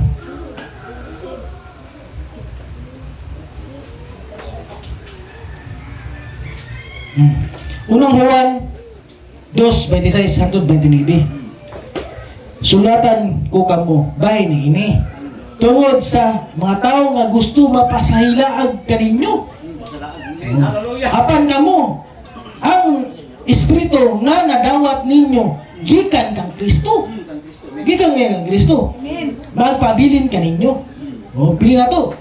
Unang Juan 2:26 hangtod 29. Sulatan ko kamo bahin ni ini tungod sa mga tao nga gusto mapasahilaag kaninyo. Amen. Hallelujah. Apan kamo ang espiritu nga nadawat ninyo gikan kang Kristo. Kang Kristo. Amen. Gikan kang Kristo. Amen. Magpabilin kaninyo. O pili na to.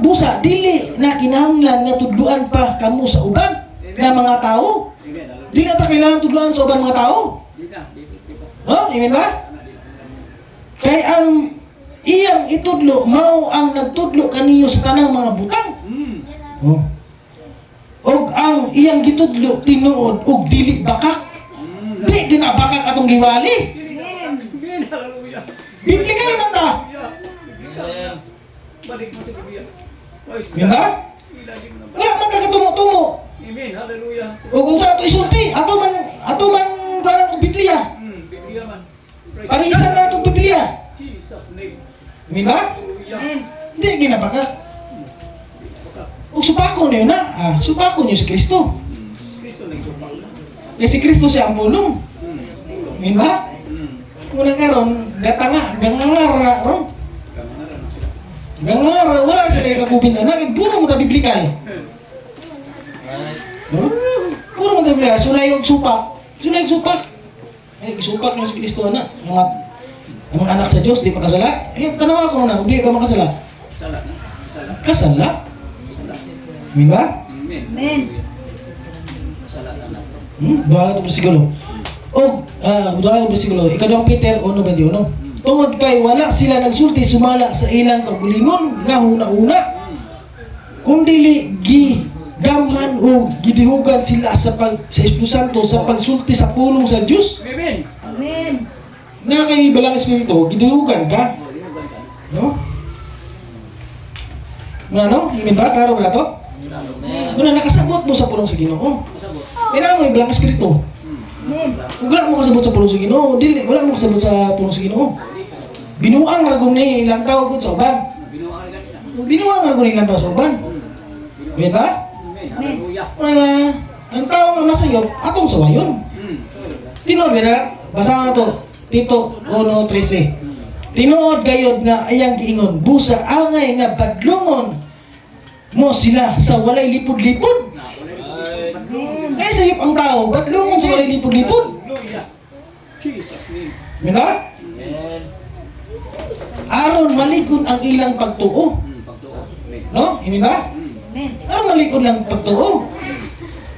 Busa dili na kinahanglan nga tudluan pa kamo sa uban na mga tao. Amen. Hallelujah. Di na ta kailangan tudluan sa uban mga tao. Di na. Di na. No? Amen ba? Kay ang iyang itudlo mao ang nagtudlo kaninyo sa tanang mga butang. Oh. Og ang iyang gitudlo tinuod og dili bakak. Di ginabakak atong giwali. Amen. Amen. Hallelujah. Biblikal man ta. Amen. Balik mo sa Biblia. Praise Di ba? Ilagay mo na ba? Wala man kagatumo-tumo. Amen. Hallelujah. O kung sa ato isulti, ato man kanan og Biblia. Biblia man. Praise Parisan na atong Biblia. Jesus name. Amen ba? Amen. Hindi ginabaka. O supako niyo na, supako niyo si Kristo. Kristo nagsupak na. Eh si Kristo siya ang pulong. Amen ba? Muna karon, gatanga, gangangar ron. Kamanaran sila. Gangangar, wala sila yung kakubintan na, puro mo ta biblikal. Right. No? Puro mo ta biblikal, sunay yung supak. Sunay yung supak. Eh, supak niyo si Kristo na. Ang mga anak sa Diyos, di pa kasala. Eh, tanawa ko na, hindi ka makasala. Sala na. Sala. Kasala. Sala. Amen ba? Amen. Amen. Sala na nato. Doa ka bersikulo. Doa ka bersikulo. Ikadong Peter 1:21. Tungod kay wala sila nagsulti sumala sa ilang kagulingon nga una-una. Kung dili gigamhan o gidihugan sila sa Espiritu Santo sa pagsulti sa pulong sa Dios. Amen. Amen. Na kay balang espiritu gidihugan ka, Oh, yun ba? no? Ano? Amen ba? Klaro ba to? Amen. Una nakasabot mo sa pulong sa Ginoo. Masabot. Kailangan mo ibalang espiritu. Amen. Kung wala mo kasabot sa pulong sa Ginoo, dili wala mo kasabot sa pulong sa Ginoo. Binuang ra gud ni ilang tawo gud sa uban. Binuang ganito. Binuang ra gud ni ilang tawo sa uban. Amen ba? Amen. Hallelujah. Ang tao nga masayop atong sawayon. Tinuod na basa to Tito 1:13. Tinuod gayod nga ayang giingon, busa angay nga badlungon mo sila sa walay lipod-lipod. Amen. Kaya sayop ang tao, badlungon sa walay lipod-lipod. Hallelujah. Jesus name. Amen ba? Amen. Aron malikod ang ilang pagtuo. Pagtuo. Amen. No? Amen ba? Amen. Aron malikod lang pagtuo.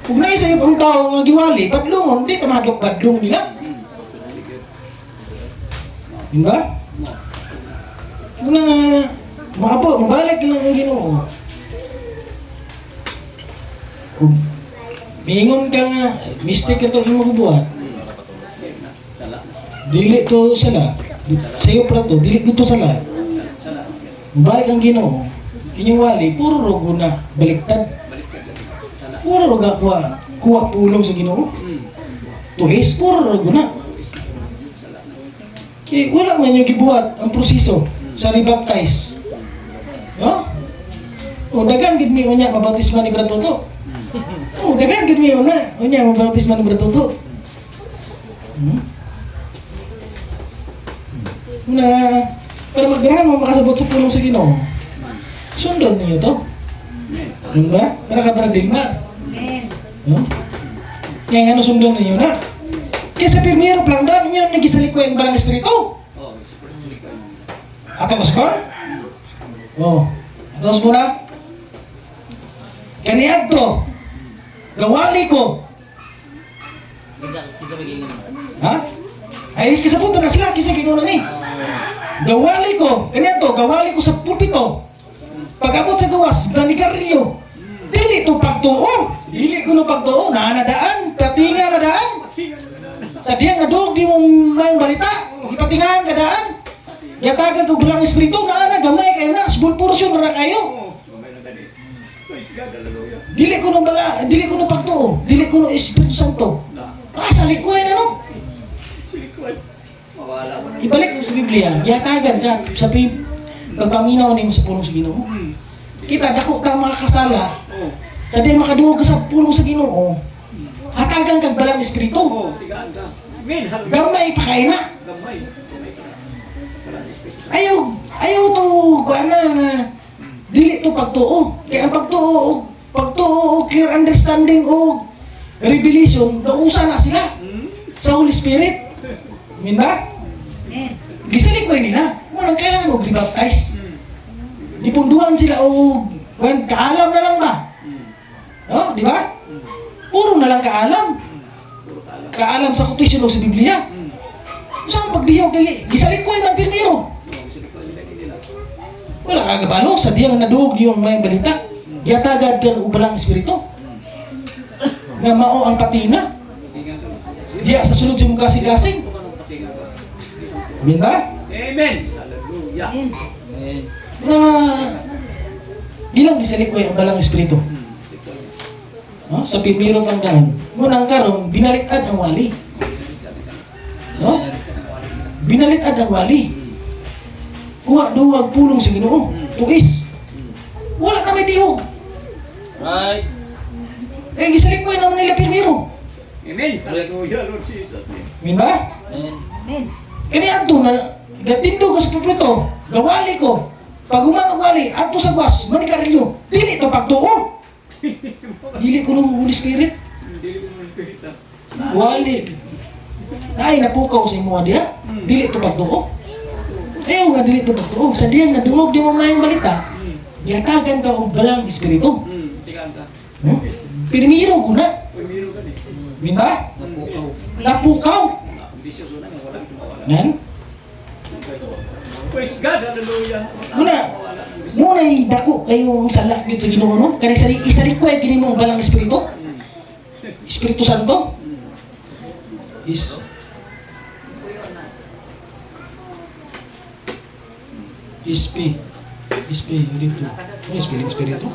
Kung naisayop ang tao nga giwali, badlungon, di ka madok badlong nila. Amen ba? Muna maapo, mabalik lang ang Ginoo. Kung miingon ka nga, mistake ito yung magbubuhat, Sala. dili to sala. Sa'yo pra to, dili dito sala. Sala. Mabalik ang Ginoo. Inyong wali, puro rogo na baliktad. Baliktad lang. Sala. Puro rogo kuha pulong sa Ginoo. Tulis, puro rogo na. Sala na. Eh, wala man yung gibuhat ang proseso sa rebaptize. No? O dagan gid mi unya mabautisman ni Brad Toto. O dagan gid mi unya mabautisman ni Brad Toto. Na para magdarahan mo makasabot sa pulong sa Ginoo. Sundon niyo to. Ano ba? Para ka para digma. Amen. No? Kaya ano sundon niyo na? Kaya sa primero lang daan niyo nagisalikoy ang balang espiritu. Oh, super ko. Atos ko? Oh, atos mo na? Kaniad to. Gawali ko. Kita magiging Ha? Ay, kasabuto na sila, kisa ginuna ni. Gawali ko. Kaniad to, gawali ko sa pulpito. Pag-abot sa gawas, nanigarilyo. Dili to pagtuo. Dili ko no pagtuo. Naanadaan, patinga na daan. Sa diyang nadog, di mong mayong balita. Ipatingahan ka daan. Yatagan ko bilang espiritu na ana gamay kayo na small portion na kayo. Dili ko no bala, dili ko no pagtuo, dili ko no Espiritu Santo. Sa likoy na no. Mawala mo. Ibalik ko sa Biblia, yatagan ka sa pagpaminaw nimo sa pulong sa Ginoo. Kita dako ka makakasala. Oh. Sa di makaduog ka sa pulong sa Ginoo. Hatagan kag balang espiritu. Oh, tigaan ka. Amen. Hallelujah. Gamay pa kay na. Gamay. Gamay ka. Wala ni Espiritu. Ayaw to kuana nga dili to pagtuo. Kaya ang pagtuo, clear understanding o revelation, nausa na sila sa Holy Spirit. Amen ba? Amen. Gisali ko nila. Walang kailangan mo rebaptize. Ipunduhan sila o kaalam na lang ba? No, di ba? Puro na lang kaalam. Kaalam sa kotisyon o sa Biblia. Saan pagdiyaw kay gisali ko ang pirmiro? Wala kagabalo sa diyang nadug yung may balita. Yatagad kan ubalang espiritu. Nga mao ang patina. Diya sa sulod sa mong kasing-kasing. Amen ba? Amen. Hallelujah. Amen. Amen. Na ilang gisalikoy ang balang espiritu. No? Sa pimiro ng daan. Munang karon binaliktad ang wali. No? Binaliktad ang wali. kuha duwag pulong sa Ginoo. Tuis. Wala na may tihog. Right. Eh, gisalig mo naman nila pirmiro. Amen. Hallelujah, Lord Jesus. Min ba? Amen. Amen. Kani adto na gatindo ko sa pulpito, gawali ko. Pag umano gali, adto sa kwas, manikarilyo. Dili to pagtuo. Dili ko ng Holy Spirit. Hindi ko mo spirita. Wali. Ay, napukaw sa imo diha. Dili to pagtuo. Ayaw nga dili to pagtuo. Sa diyan nadungog di mo mayong balita. Giyatagan ka og balang espiritu. Tigaan ka. Hmm? Pirmiro ko na. Uy, miro ka ni. Minta? Napukaw. Napukaw. Ambisyoso na nga, walang tumawala. Nan? Praise God, hallelujah. Muna. Muna'y dako kayong sala gyud sa Ginoo no. Kani sa isa require kini mo balang espiritu. Espiritu Santo. Is Ispi. Ispi dito. Ano espiritu?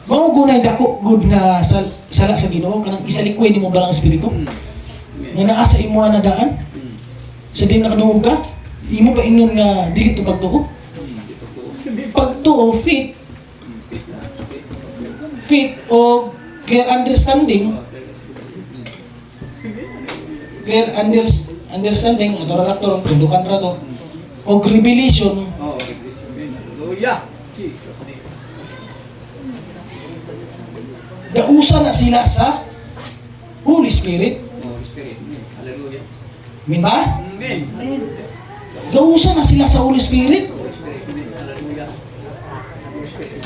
Mao gunay dako gud nga sala sa Ginoo kanang isa require nimo balang espiritu. Nga naa sa imo na daan. Sa din nakadungog ka. Imo ba ingon nga dili to pagtuo? Pagtuo fit o clear understanding atau raktor tundukan ra to o revelation Oh, hallelujah. Jesus name. dausa na sila sa Holy Spirit. Holy Spirit. Hallelujah. Min ba? Amen. Amen. Dausa na sila sa Holy Spirit. Holy Spirit. Amen. Hallelujah. Holy Spirit.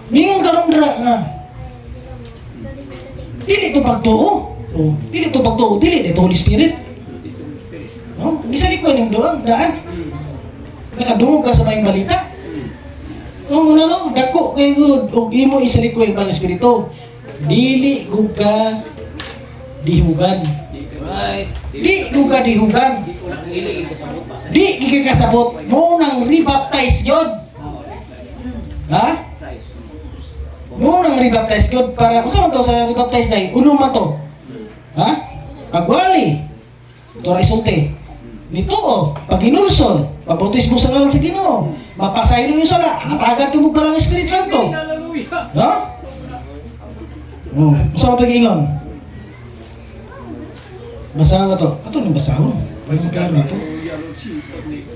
Mingon karon dira nga dili to pagtuo. Oh, dili to pagtuo, dili to Holy Spirit. Holy Spirit. No? Bisa ko ning doon daan. Nakadungog ka sa may balita. Oh, no, dako kay good og imo isalik ko ang espiritu. Dili gud ka dihugan. Right. Di gud ka dihugan. Dili ka sa butas. Di di ka kasabot. Mo nang rebaptize yun. Ha? Mo nang rebaptize yun para usa man to sa rebaptize dai. Uno man to. Ha? Pagwali. Ito resulte. Dito oh, pag inulson, pabautis mo sa ngalan sa Ginoo. Mapasaylo yung sala, natagan mo palang Espiritu Santo. Hallelujah. No? Oh, usa mo tag-ingon. Basahan ka to. Ato nang basahon. Pwede mo kaya na to. Hallelujah, Lord Jesus name.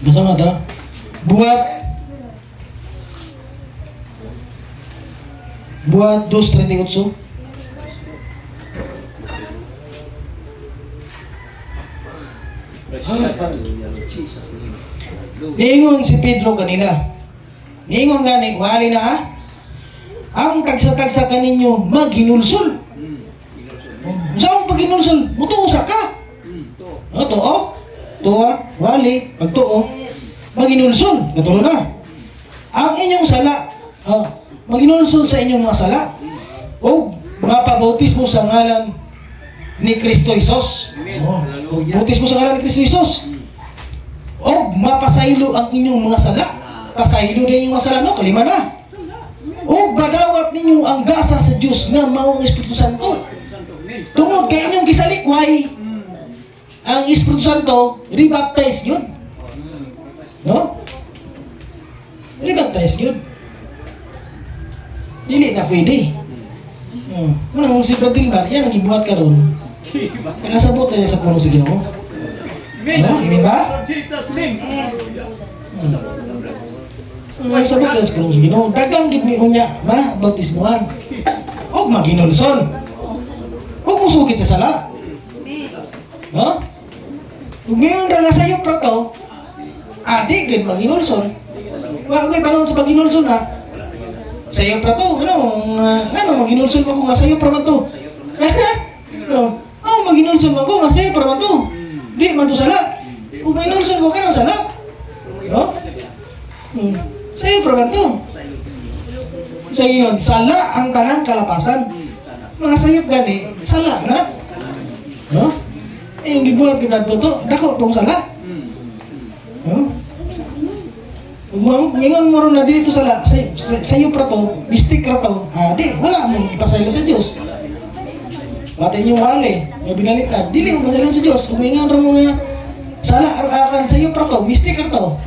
Basa mo to. Buat 2:38. Praise God. Hallelujah, Lord Jesus name. Hallelujah. Niingon si Pedro kanila. Niingon gani, wali na ha? Ang tagsa-tagsa kaninyo maghinulsol. Inulson. Saan paghinulsol? Mutuusa ka. To. No, tuo. Tuwa, wali, pagtuo. Maghinulsol. Katulo na. Ang inyong sala, maghinulsol sa inyong mga sala. O mapabautismo sa ngalan ni Kristo Jesus. Amen. Oh, Hallelujah. bautismo sa ngalan ni Kristo Jesus. O mapasaylo ang inyong mga sala. Pasaylo din yung mga sala, no? Kalima na. O badawat ninyo ang gasa sa Diyos na maong Espiritu Santo. Santo. Amen. Tungod kay inyong gisalikway, ang Espiritu Santo, rebaptize yun. No? Rebaptize yun. Dili na pwede. Kung si Brad Dilmar, yan ang ibuhat ka ron. Diba? Nasabot na niya sa puno sa Ginoo. Amen. Amen ba? Lord Jesus name. Hallelujah. Masabot na, brad. Nasabot na sa puno sa Ginoo. Dagang gid ni unya, ma, bautismuhan. O maginulson. O musugit sa sala. No? Kung ngayon dala sa iyo prato, adik gid maginulson. Wa koy panahon sa paginulson na. Sa iyo prato, ano maginulson ko kung sa iyo prato. Oh, maginulson ko kung sa iyo prato. Di man to sala. Kung maginulson ko kana sala. No? Sa iyo prato. Sa iyo sala ang tanang kalapasan. Mga sayop gani, sala na. No? Eh, yung gibuhat kita to, dako tong sala. No? Ngayon mo ron na dito sa'yo pra to, mistik ra to, di, wala mo ipasaylo sa Diyos. Pati yung wali, may binaliktad, dili mo pasaylo sa Diyos. Umingan ra mo nga, sala, akan sa'yo pra to, mistik ra to.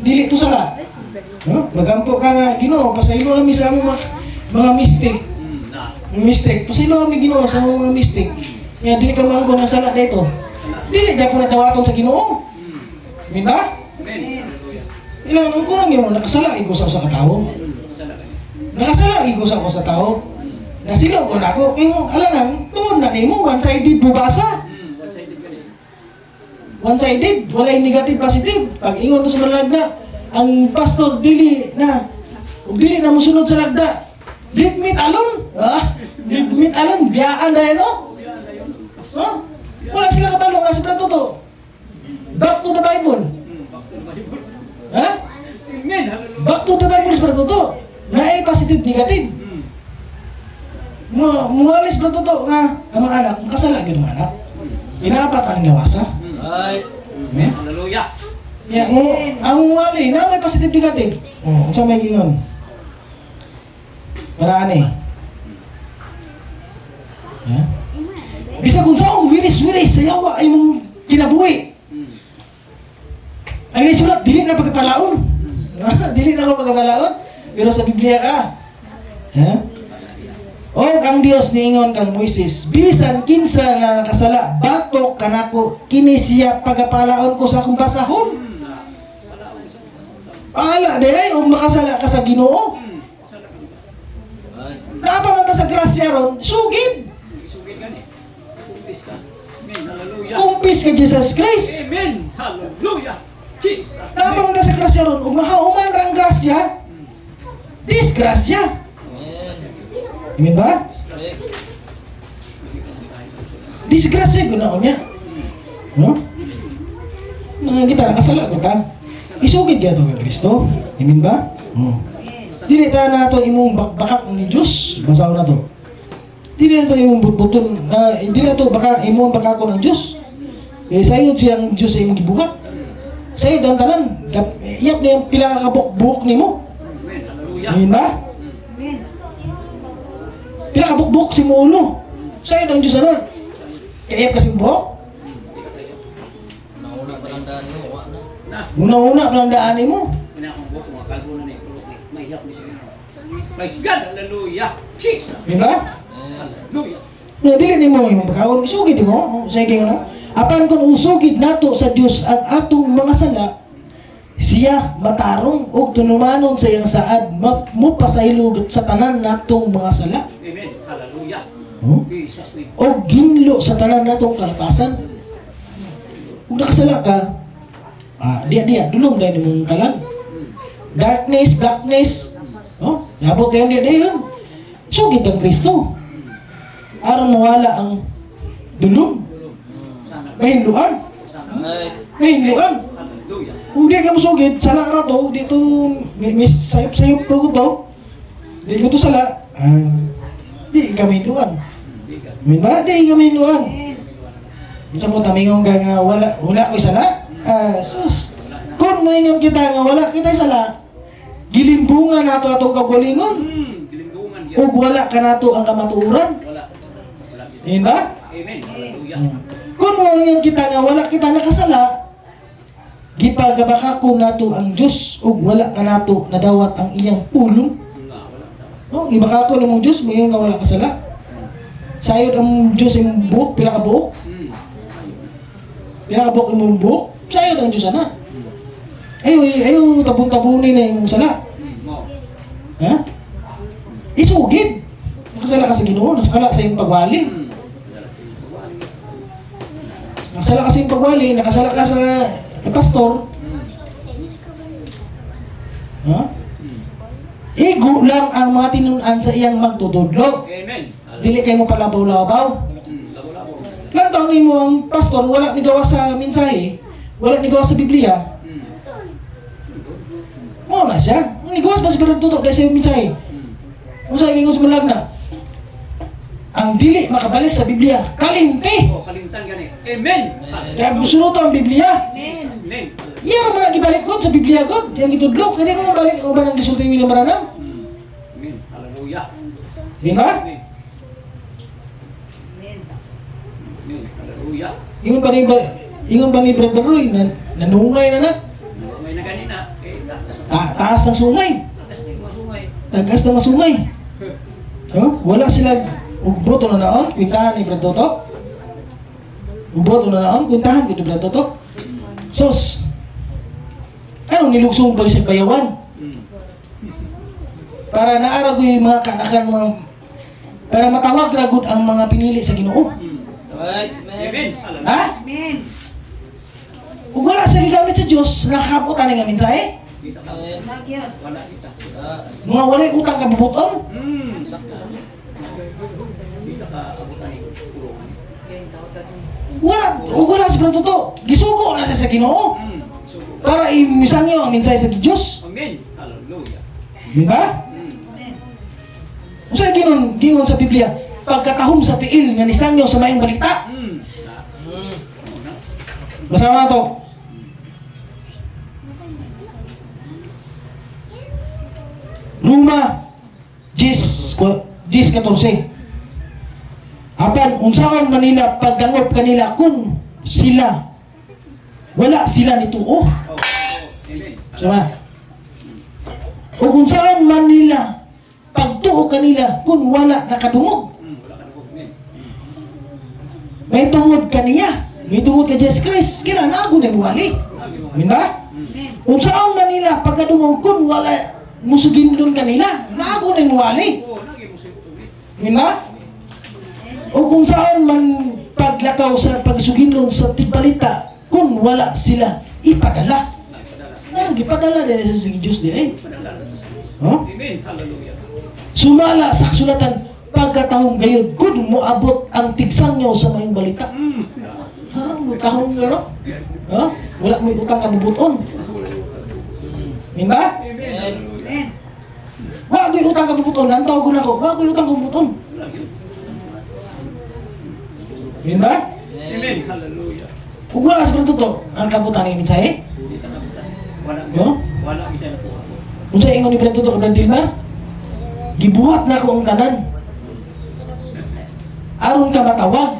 Dili to sala. No? Magampo ka nga, Ginoo, pasaylo kami sa mga mistik. Mistik, pasaylo kami Ginoo sa mga mistik. Nga, dili ka maangkong ng sala dito. Dili, dyan ko natawaton sa Ginoo. Minta? Ilan ang kurang yun, nakasala, igusaw sa katao. Nakasala, igusaw ko sa tao. Nasilaw ko na ako, kaya mo, alangan, tuon na kayo mo, one-sided bubasa. One-sided, walay negative positive. Pag ingon mo sa mga lagda, ang pastor dili na, kung dili na musunod sa lagda, dead meat alone. Dead meat alone, biyaan dahil no? Wala sila kabalo nga sa to. Back to the Bible. Ha? Back to the Bible sa to. Na ay positive, negative. Muwalis ba to nga ang mga anak, kasala ng mga anak. Inapat ang gawasa. Ay. Amen. Hallelujah. Ya, ang wali na may positive negative. Sa may ingon. Marani. Ha? Bisa kung saan wiris-wiris sa yawa ay mong kinabuhi. Ang isulat, dili na pagkapalaon. Dili na ako pagkapalaon. Pero sa Biblia ka. Ha? O ang Dios niingon kang Moises, bisan kinsa nga nakasala, batok kanako kini siya pagapalaon ko sa akong basahon. Paala di ay o makasala ka sa Ginoo. Napaman ka sa grasya ron, sugid. Sugid ka ni. Kumpis ka. Amen. Hallelujah. Kumpis ka Jesus Christ. Amen. Hallelujah. Jesus. Napaman ka sa grasya ron, umahuman ra ang grasya. Disgrasya. Amen ba? Disgrasya ko na niya. No? Kita nakasala ko ta. Isugid ka ito kay Kristo. Amen ba? Dili ta na ito imong bakbakak ni Diyos. Basaw na to. Dili na ito imong butbuton. Dili na ito imong bakako ng Diyos. Kaya sayod siyang Diyos ay imong gibuhat. Sayod ang tanan. Iyap na yung pila kabuk-buk ni mo. Amen. Hallelujah. Amen ba? Amen. Pila kabuk-buk si mo ulo. Sayod ang Diyos na. Kaya iyap kasing buhok. Nauna pa lang daan mo, wa na. Una-una palandaanin mo. Kaya akong buhok, mga kalbo na ni. May hiyap ni siya. Praise God. Hallelujah. Jesus. Amen ba? Hallelujah. No, dili ni mo imong pagkaon. Isugid mo. Sige ano? Apan kung usugid nato sa Dios ang atong mga sala, siya matarong og tunumanon sa iyang saad mupasaylo sa tanan natong mga sala. Amen. Hallelujah. Jesus name. O ginlo sa tanan natong kalapasan. Kung nakasala ka, diya, dulong dahil mong kalag. Darkness. Oh, nabot kayo diya yun. Sugid ang Kristo. Aron mawala ang dulong. Mahinduan. Ay. Mahinduan. Hallelujah. Kung di ka masugid, sala ra to, dito, may sayop-sayop po ko to. Di ko to sala. Di ka mahinduan. Amen ba? Di ka mahinduan. Sa mo tamingong ka nga wala ko sala. Sus. Kung maingong kita nga wala kita sala, gilimbungan nato atong kagalingon. Gilimbungan yan. O wala ka nato ang kamatuuran. Wala. Amen ba? Amen. Hallelujah. Kung maingong kita nga wala kita nakasala, gipagabakako nato ang Diyos ug wala ka nato nadawat ang iyang pulong. No, ibakako ng Diyos mo yung nga wala kasala. Sayod ang Diyos yung buhok, pila ka buhok. Pila ka buhok yung buhok. Sayod ang Diyos na. Ayaw tabon-tabunin na yung sala. Ha? Isugid. Nakasala ka sa Ginoo, nakasala sa iyong pagwali. Nakasala ka sa iyong pagwali, nakasala ka sa pastor. Ha? Igo lang ang mga tinunan sa iyang magtutudlo. Amen. Dili kayo mo palabaw-labaw. Labo-labo. Lantaw ni mo ang pastor, wala ni gawa sa mensahe, wala ni gawa sa Biblia. Mo na siya. Ang nigawas ba siguro tutok dahil sa iyong mensahe? Kung sa iyong malag na, ang dili dili makabalik sa Biblia. Kalimti. Oh, kalimtan gani. Amen. Kaya gusto ang Biblia. Amen. Amen. Iya man lagi balik ko sa Biblia ko. Yang itudlo kani mo balik o ba nang gisulti William Branham? Amen. Hallelujah. Di ba? Amen. Amen. Amen. Hallelujah. Ingon ba ni Brother Roy na nanungay na na? May na ganina. Takas Taas ng sungay. ng mga sungay. Tagas ng masungay. Wala sila uboto na naon, kwintahan ni Brad Toto. Uboto na naon, kwintahan ni Brad Toto. Sos, anong nilugsong ba sa bayawan? Para naarag yung mga kanakan mga para matawag ragod ang mga pinili sa Ginoo. Right, Amen. man. Hallelujah. Ha? Amen. Kung wala sa gigamit sa Diyos, nakakaputan nga mensahe. Kita ka. Amen. Bagyo. Wala kita. Mga walay utang kabubuton. Sakto. Kita ka abutan ni puro. Wala sa Brad Toto. Gisugo na siya sa Ginoo. So, Para imisangyo ang mensahe sa Diyos. amen. Hallelujah. Di ba? Amen. Usa ginon sa Biblia, pagkatahom sa tiil nga nisangyo sa mayong balita. Basahan na to. Roma 10:14. Apan unsaon Manila pagdangop kanila kung sila wala sila nituo. Amen. Sama. O kung saan Manila pagtuo kanila kung wala nakadungog. Wala ka na po. Amen. May tungod kaniya. May tungod ka Jesus Christ. Kailan ako nagwali. Amin ba? Amen. Kung saan Manila pagkadungog kung wala musugin doon kanila. Na ako nagwali. Oo, lagi mo siya tubig. Amin ba? O kung saan man paglakaw sa pagsuginlon sa tigbalita kung wala sila ipadala. Naipadala. Gipadala din sa Diyos di eh. Padala sa sa. Huh? Amen. Hallelujah. Sumala sa kasulatan pagkatahong gayud gud moabot ang tigsangyaw sa mayong balita. Ha, tahong gano? Ha? Wala mo utang kabubuton. Minba? Amen. Amen. Amen. Wa ko utang kabubuton, nantaw ko nako. Wa ko utang kabubuton. Wala yun. Minba? Amen. Hallelujah. Kung wala sa to, ang kabutan ni mensahe. Kita ka bulan. Wala No? Wala kita na po ako. Kung sa ingon ni Brad Tuto, Brad Dilmar, gibuhat na ko ang tanan. Aron ka matawag.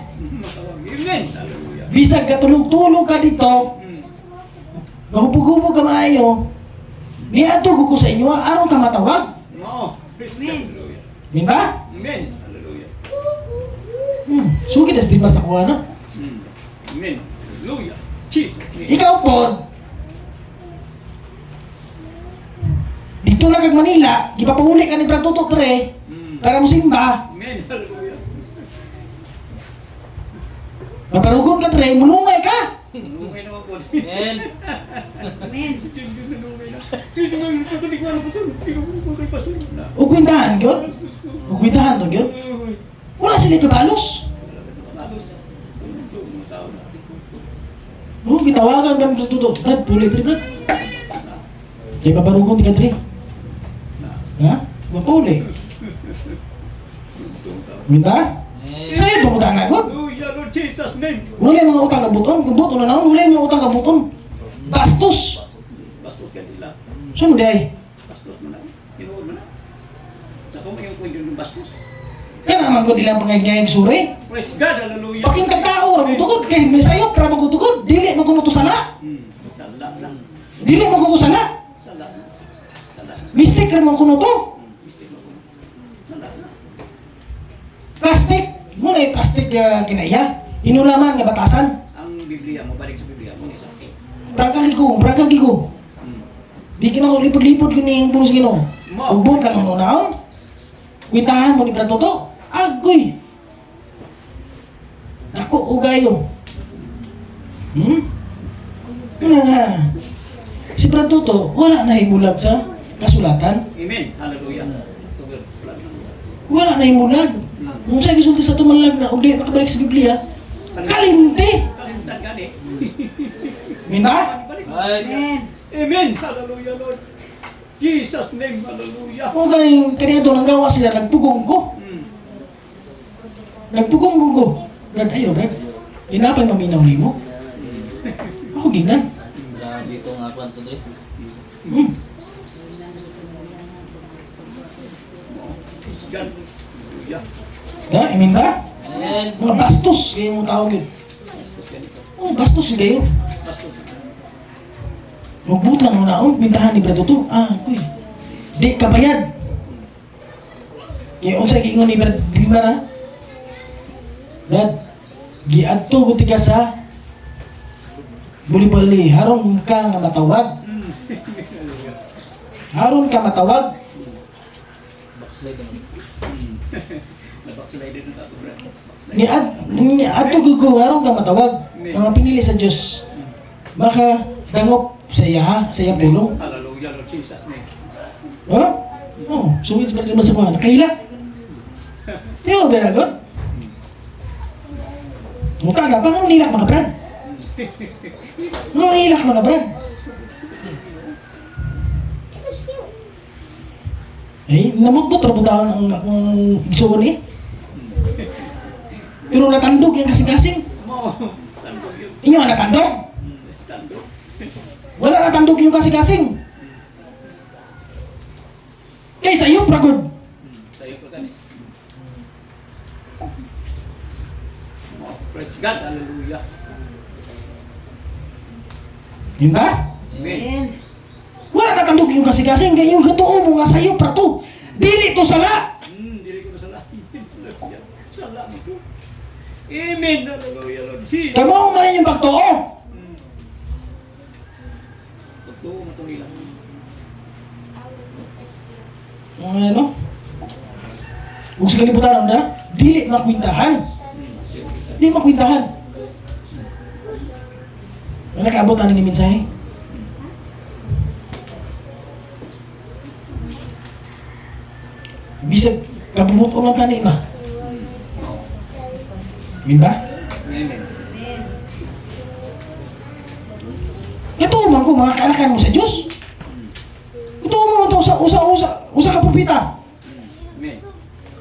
Amen. Hallelujah. Bisag katulog-tulog ka dito, mahubog-hubog ka maayo, niadto ko sa inyo, aron ka matawag. No. Amen. Hallelujah. Minba? Amen. Hallelujah. Sugid as Dilmar sa kuha na. Amen. Hallelujah. Jesus. Amen. Ikaw po, dito lang kag Manila, gipapauli ka ni Brad Tuto pre, para mo simba, Amen. Hallelujah. maparugon ka pre, mulungay ka. Nungay naman po. Amen. Amen. Nungay na. Hindi nga yung patuloy ko na pasunod. Hindi ko kay pasunod na. O kwintahan yun? O kwintahan to yun? Wala sila kabalos. Halos. Mga tao na. No, gitawagan ka Brad Tuto, Brad, puli pre Brad. Di paparugon di ka pre. Ha? Mapuli. Minta? Amen. Sa'yo ba utang ako? Hallelujah, Lord Jesus' name. Wala yung mga utang na buton. Kung buton na naman, wala yung mga utang na buton. Bastos. Bastos ka nila. Saan mo di ay? Bastos mo na. Tinuod mo na. Sa kung yung kwento yung bastos. Kaya naman ko nilang pangagayang suri. Praise God, hallelujah. Paking tagtao, ramutugod. Kaya may sayop, para magutugod. Dili mo kumutusala. Sala na. Dili mo kumusala. Sala na. Sala na. Mistake ka naman kuno to. Mistake mo. Sala na. Plastic. Muna yung plastic kinaya. Inulaman nga batasan. Ang Biblia mo, balik sa Biblia mo, isa. Bragang gigo. Di ka na ko lipod-lipod kini yung pulos gino. Ugbon ka nung unaon. Kwintahan mo ni Brad Toto. Agoy. Ako ugayo. Wala nga. Si Brad Toto, wala na himulag sa kasulatan. Amen. Hallelujah. Wala na. Wala na himulag. Kung sa'yo gusto sa tumalag na, uli makabalik sa Biblia, kalimti. Kalimutan gani. Minta? Balik. Right. Amen. Amen. Hallelujah, Lord. Jesus' name, hallelujah. Kung kanina doon ang gawa sila, nagpugong ko. Nagpugong ko. Brad, ayo, Brad. Inapay maminaw ni mo. Ako ginan. Grabe itong kwanto dre. Hmm. God. Hallelujah. Da, imin ba? Amen. Mga bastos, kaya yung tawag yun. Bastos ganito. Oh, bastos yun kayo. Bastos. Magbutang mo na, oh, bintahan ni Brad to. Ah, kuy. Di kabayad. Kaya unsay giingon ni Brad, di ba na? Brad, giadto buti ka sa buli-buli, haron ka nga matawag. Hallelujah. Haron ka matawag. Backslide naman. Nabackslide din tato, Brad. Ni adto gugo haron ka matawag. Mga pinili sa Dios. Baka dangop sa iya ha, sa iya pulong. Hallelujah, Lord Jesus name. Ha? Oh, suwis ba sa mga nakahila? Yo, beragot. Muka ka pa nang nilak mga brad. Nung nilak mga brad. Eh, namutbot rabutaan ang isuon eh. Pero natandog yung kasing-kasing. Mo. Tandog yun. Inyo ang natandog. Tandog. Wala natandog yung kasing-kasing. Kaya sa'yo, pragod. Tayo po tayo. Praise God, hallelujah. Yun ba? Amen. Wala natandog yung kasing-kasing. Kaya yung gatuo mo nga sa'yo, prato. Dili to sala. Dili ko na sala. Hallelujah. Sala mo to. Amen, hallelujah, Lord Jesus. Kamu ang manin yung pagtuo. Totoo mo to nila. Ano? Kung sa kalibutan na, dili makwintahan. Dili makwintahan. Ano nakaabot na ni mensahe? Bisag kabumot ulang tani ba? Min ba? Amen. Amen. Ito man ko mga kaanakan mo sa Diyos. Ito mo ito usa ka propeta. Amen.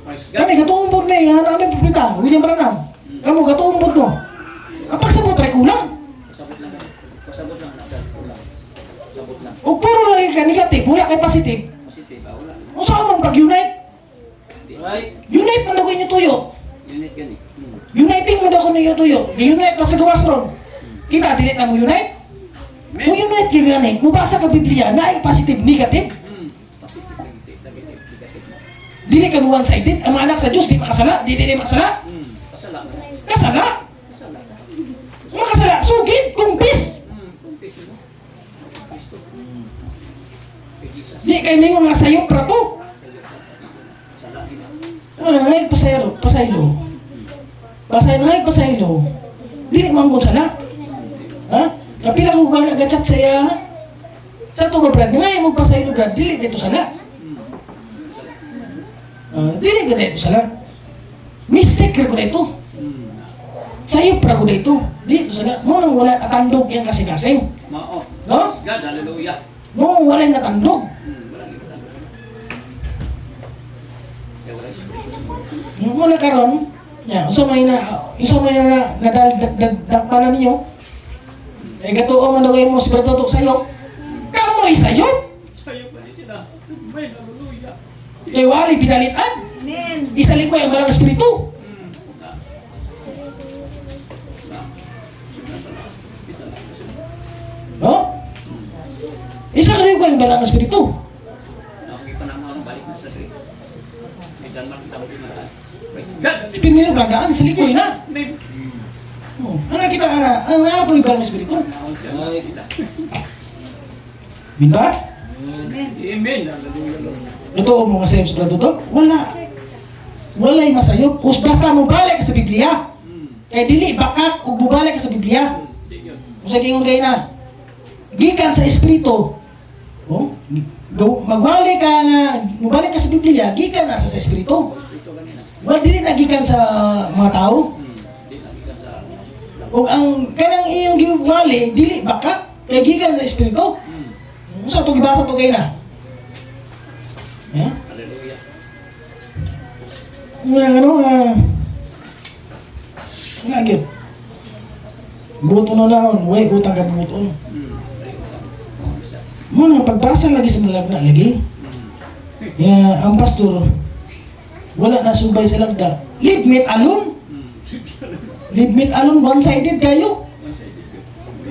Praise God. Kami gatuumbod na yan, ano yung propeta? William Branham. Kamu gatuumbod mo. Ang pagsabot ay kulang. Pasabot lang. Pasabot lang, anak. Kulang. Pasabot lang. O puro lang ka negative, wala kay positive. Positive, wala. Usa man pag-unite. Right. Unite man daw kayo tuyo. Unit gani. Uniting mo daw ko niyo tuyo. I-unite na sa gawas ron. Kita, dili na mo unite. Kung unite kayo gani, mubasa ka Biblia, na ay positive, negative. Positive, negative, negative. Dili ka one-sided. Ang mga anak sa Diyos, di makasala. Di makasala. Pasala mo. Kasala. Pasala. Makasala. Sugid, kumpis. Kumpis mo. Kristo. Di kayo mingon nga sayo, prato. Sala nila. Ano, nangayag pasaylo. Pasaylo. Dili man ko sala. Ha? Kapila ko ba nag-chat sa iya? Sa ito ba, Brad? Ngayon mo pasaylo, Brad. Dili dito sala. Dili ka dito sala. Mistake ka ko dito. Sayo pra ko dito. Dito sala. Mo nang wala natandog yung kasing-kasing. Mao. No? God, hallelujah. Mo wala natandog. Wala nila tanda. Kaya wala siya. Mo na karon. Ya, usa may na nadagpanan niyo. Eh gatuo man daw mo si Brad sayo. Kamoy sayo. Sa'yo pa rin sila. Amen, hallelujah. Kay wali pinalitan. Amen. Isa likoy ang malang espiritu. No? Isa ka likoy ang malang espiritu. Nakikita na mga balik na sa tree. May Denmark, kita mo pinaraan. God, Pinili bagaan sa likoy na. name. Oh, ano kita ana? Ang ako yung malang espiritu. Binta? Amen. Amen, hallelujah, Lord. Totoo mo nga sa Brad Dudok? Wala. Walay masayop. Kung basta mo balik sa Biblia. Kaya dili bakak ug mubalik ka sa Biblia. Kung sa gingon kayo na. Gikan sa espiritu. Oh, magbalik ka nga, mubalik ka sa Biblia, gikan na sa espiritu. Ito kanina. Wala dili na gikan sa mga tao. Di na kita sa... Ug ang kanang iyong giwali, dili bakak, kaya gikan sa espiritu. Sa ito gibasa to kayo na. Hallelujah. Mga ano, Wala gyud. Buto na naon, way utang ka buto. Mo na pagpasa lagi sa malagna lagi. Ya, ang pastor wala na subay sa lagda. Leave me alone. Leave me alone, one-sided kayo.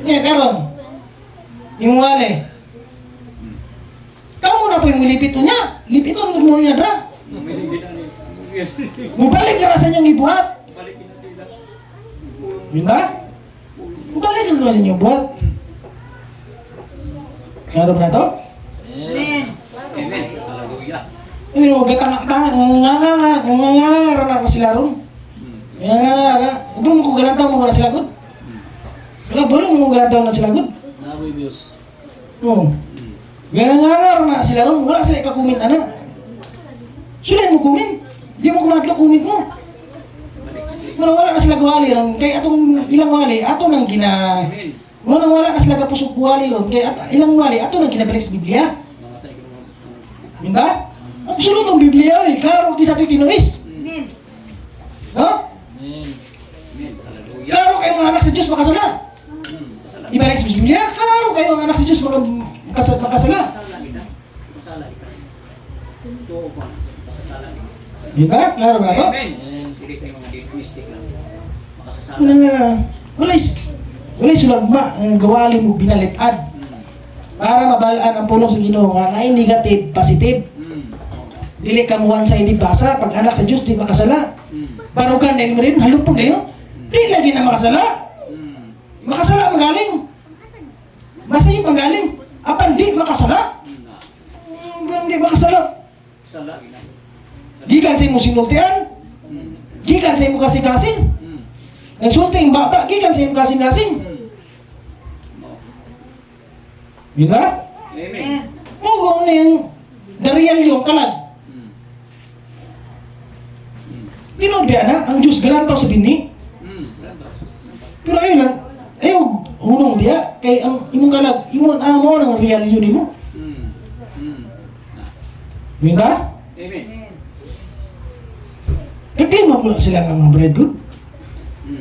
Ngayon karon, yung wale. Kamu na po yung mulipit niya. Lipit ko mo niya dra. Mubalik ka na sa inyong ibuhat. Diba? Mubalik ka na sa inyong ibuhat. Karon na to? Amen. Amen. Hallelujah. Ini mo gatang-tang, nganga na sila ron. Ya, udah mo ko galantaw mo na sila gud. Wala bolong mo galantaw na sila gud. Naboy views. Oh. Nganga na sila ron, wala sila ka-comment ana. Sila mo comment. Di mo kumadlo comment mo. Wala na sila guwali ron, kay atong ilang wali, ato nang gina. Amen. Wala na sila kapusok guwali ron, kay ilang wali, ato nang ginabalik sa Biblia. Mamatay ko naman. Diba? Absolute ang Biblia eh, klaro di sa kinuis. Amen. No? Amen. Amen. Hallelujah. Klaro kayo mga anak sa Diyos makasala. Masala. Ibalik sa Biblia, klaro kayo mga anak sa Diyos makasala. Masala kita. Masala kita. Tuo pa. Masala kita. Diba? Klaro ba ito? Amen. Hindi kayo mga mistake lang. Makasasala. Wala sulagma ang gawali mo binalitad para mabalaan ang pulong sa Ginoo nga ay negative, positive. Dili ka mo one-sided basa pag anak sa Diyos di makasala. Barugan din mo rin, halupog kayo. Di lagi na makasala. Makasala magaling. Masayip magaling. Apan di makasala. Di makasala. Masala kita. Gikan sa imo sinultian. Gikan sa imo kasing-kasing. Nagsulting baba, gikan sa imo kasing-kasing. Diba? Amen. Mugo na yung dariyan yung kalag. Tinod diya na, ang Diyos galantaw sa bini. Pero ayun lang, ayaw, hunong diya, kay ang imong kalag, imong amo ng real yun mo. Diba? Amen. Nag-claim mo pula sila ng mga bread good.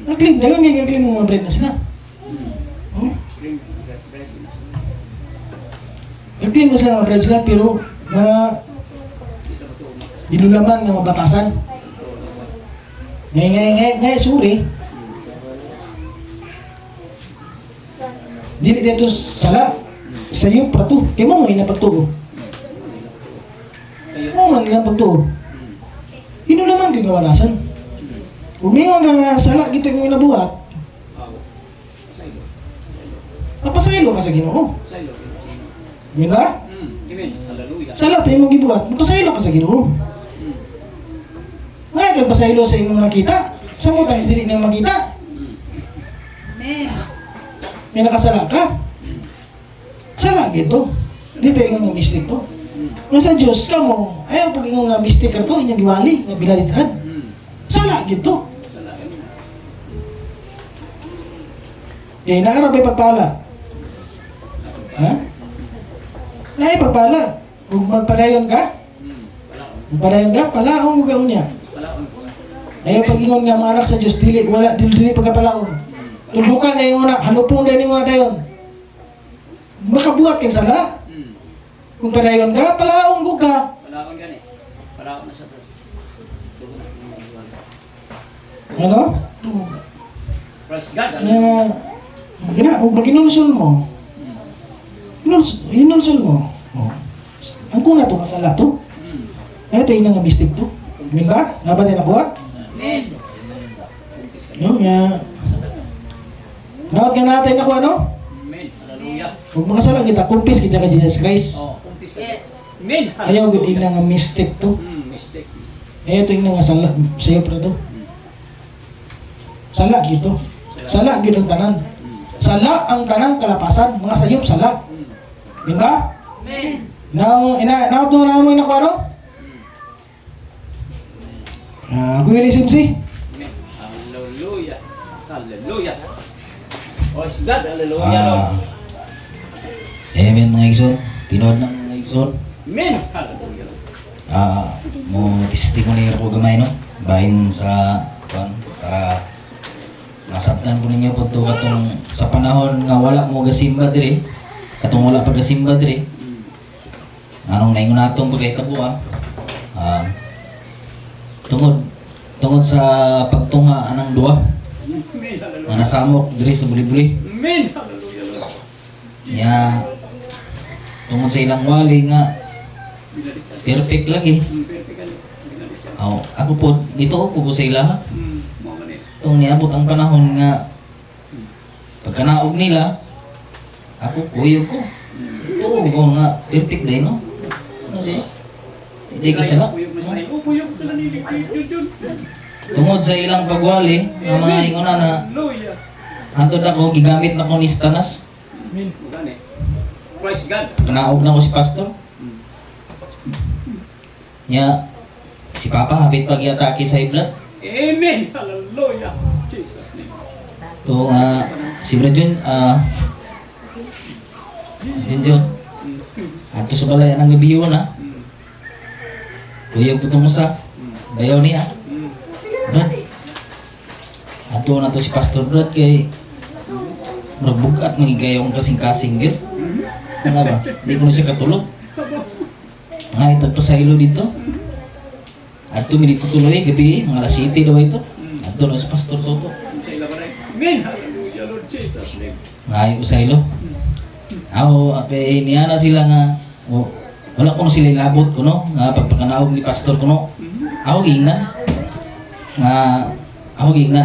Nag-claim, dalang may nag-claim ng mga bread na sila. Oh? Nag-claim mo sila ng mga bread sila, pero mga inulaman ng mga batasan. Ngay, suri. Dili dito sala. Sa iyo, prato. Kaya mo ina pagtuo. Mo man ina pagtuo. Inulaman kang gawalasan. Umingon ka nga sala, gito yung inabuhat. Napasaylo ka sa Ginoo. Diba? Amen. Hallelujah. Sala tayo mong gibuhat, magpasaylo ka sa Ginoo. Ngayon kang pasaylo sa inyong nakita. Sa mo tayo dili nang makita. Amen. May nakasala ka. Sala gito. Dito yung mistake to. Kung sa Diyos ka mo, ayaw pag yung mistake ka to, inyong giwali, nga binalitad. Sala gito. Eh, naarap ay pagpala. Ha? Naay pagpala. Kung magpadayon ka, magpadayon ka, palaong mo gaon niya. Ayaw pag-ingon nga mga anak sa Diyos, dili pagkapalaon. Tulukan na yung una, halupong na yung mga dayon. Makabuhat kang sala. Kung padayon ka, palaon ko ka. Palaon yan eh. Palaon na sa bro. Ano? Praise God. Hallelujah. Maginulsol mo. Inulsol mo. Oh. Ang kuna to, masala to. Ito yung nga mistake to. Diba? Dapat yung nabuhat? Amen. No, nga. Nawag ka natin ako ano? Amen. Hallelujah. Huwag makasala kita, kumpis kita kay Jesus Christ. Oh, kumpis ka. Yes. Amen. Ayaw yung nga mistake to. Mistake. Ito yung nga sala, sa'yo pa to. Sala gito. Sala gito ang tanan. Sala ang tanang kalapasan, mga sayop sala. Diba? Amen. Now to na mo na ko ano? Kuya Simsi. Amen. Hallelujah. Hallelujah. Praise God. Hallelujah, Lord. Amen mga igsoon. Tinood ng mga igsoon. Amen. Hallelujah. Mo testimony ko gamay no. Bahin sa kuan para Masabtan po ninyo po ito katong sa panahon nga wala mo gasimba diri. Katong wala pa gasimba diri. Anong naingon natong pagkaitabo tungod sa pagtunga anang duwa Amen. Hallelujah. nga nasamok diri sa buli-buli. Amen. Hallelujah, Lord. Ya tungod sa ilang wali nga Binaliktad. perfect lagi. Perfect ka. Binaliktad. Ako po dito po ko sa ila. Mga manit. Itong niabot ang panahon nga pagkanaog nila ako kuyog ko. Oo, ko nga perfect din no. Ano di? Hindi ka sila. Puyog sila ni Yun. Tungod sa ilang pagwali, nga mga inguna na Hallelujah. hantod ako gigamit na ko ni Stanas. Amen. Gani. Praise God. Kanaog na ko si pastor. Nya si Papa hapit pag iatake sa iblat. Amen. Hallelujah. Jesus name. To si Brad Jun. Ato sa balay ang gabiyo na. Kuyog po itong usa. Bayaw niya. Brad. Ato na to si Pastor Brad kay magbugat magigayong kasing-kasing gid. Ano ba? Di ko na siya katulog. Nga ito pa sa ilo dito. Ato mi dito tuloy gabi, mga alas 7 daw ito. Ato na si Pastor Soto. Sa ila ba na? Amen. Hallelujah, Lord Jesus name. Ngayon ko sa ilo. Niya na sila nga, wala ko sila ilabot ko no, nga pagpakanaog ni Pastor ko no. Ako gingnan,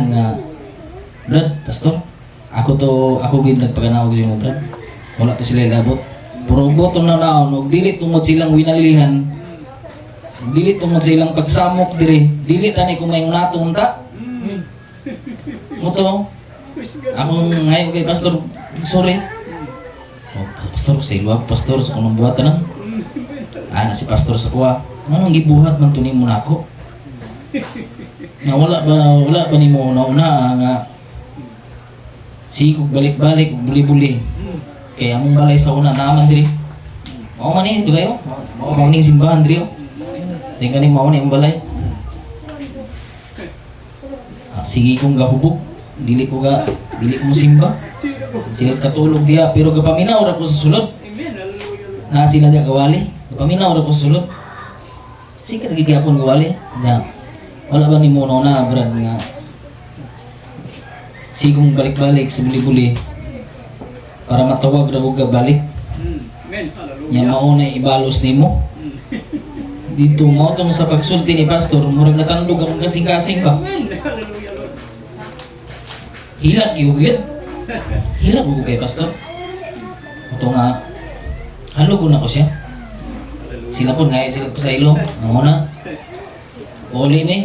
nga, Brad, Pastor, ako gingnan pagkanaog siya mo, Brad. Wala to sila ilabot. Puro botong na naon, ug dili tungod silang winalilihan. Dili tungod sa ilang pagsamok diri. Dili tani kung may natong unta. Muto. Akong ngayon kay Pastor, sorry. Pastor, sa ilo Pastor, sa kunong buhatan lang. Na si Pastor sa kuha. Anong gibuhat man tunin mo na ako? Na wala ba ni mo nauna nga sigog balik-balik, buli-buli. Kaya among balay sa una naman diri. Mao man ni dugayo. Mao ni simbahan diri. Tingnan ni mao ni ang balay. Sige kong gahubog. Dili ko mo simba. Sila katulog diya pero gapaminaw ra ko sa sulod. Amen. Hallelujah. Na sila diya gawali. Gapaminaw ra ko sa sulod. Sige lagi gyapon gawali. Na wala ba ni mo na Brad nga sigong balik-balik sa buli-buli para matawag ra og balik. Amen. Nya Hallelujah. mao na ibalos nimo. Dito mo tong sa pagsulti ni Pastor, murag natandog akong kasing-kasing ba. Amen. Hallelujah, Lord. Hilat yugid. Hilat ko kay Pastor. Ito nga, halog ko na ko siya. Sila po nga sila po sa ilo. Ang una. Uli ni.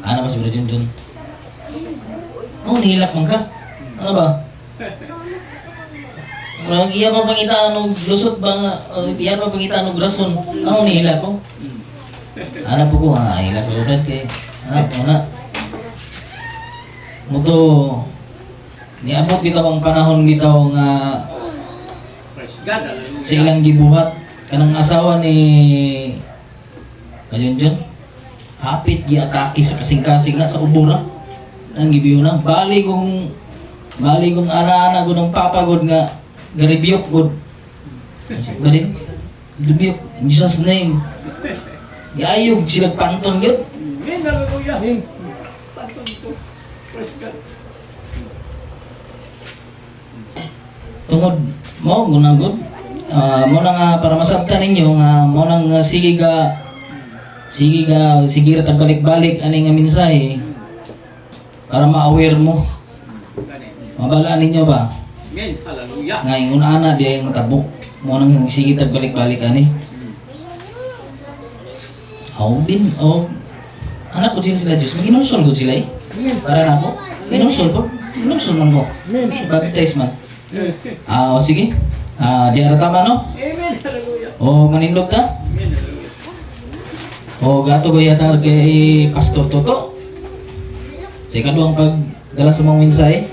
Ano ba si Bro Junjun? Oh, nihilak man ka. Ano ba? Iya pa pangita ano lusot ba nga? Iya pa pangita ano grason? Ano nihilak ko? Ano po ko nga? Hilak ko rin kay. Ano po na? Muto. Niabot bitaw ang panahon bitaw nga Praise God. Hallelujah. sa ilang gibuhat kanang asawa ni Kajunjun hapit giatake sa kasing-kasing na sa ubura ang gibiyo na bali kong ana-ana ko ng papa god nga garibiyok god bali garibiyok in Jesus name giayog sila panton gud Amen. Hallelujah. Tantong ito. Praise God. tungod mo gunang god mo na nga para masabtan ninyo nga mo nang sige ra tag balik-balik ani nga mensahe para ma-aware mo Gani. mabalaan ninyo ba Amen. Hallelujah. nga ingon ana di ay matabo mo nang sige tag balik-balik ani din anak ko sila Diyos mag-inusol ko sila eh para na ako inusol man ko baptize man sige di ara tama no Amen. Hallelujah. manindog ka Amen. Hallelujah. gato ko yata kay Pastor Toto sa ikaduhang pagdala sa mga mensahe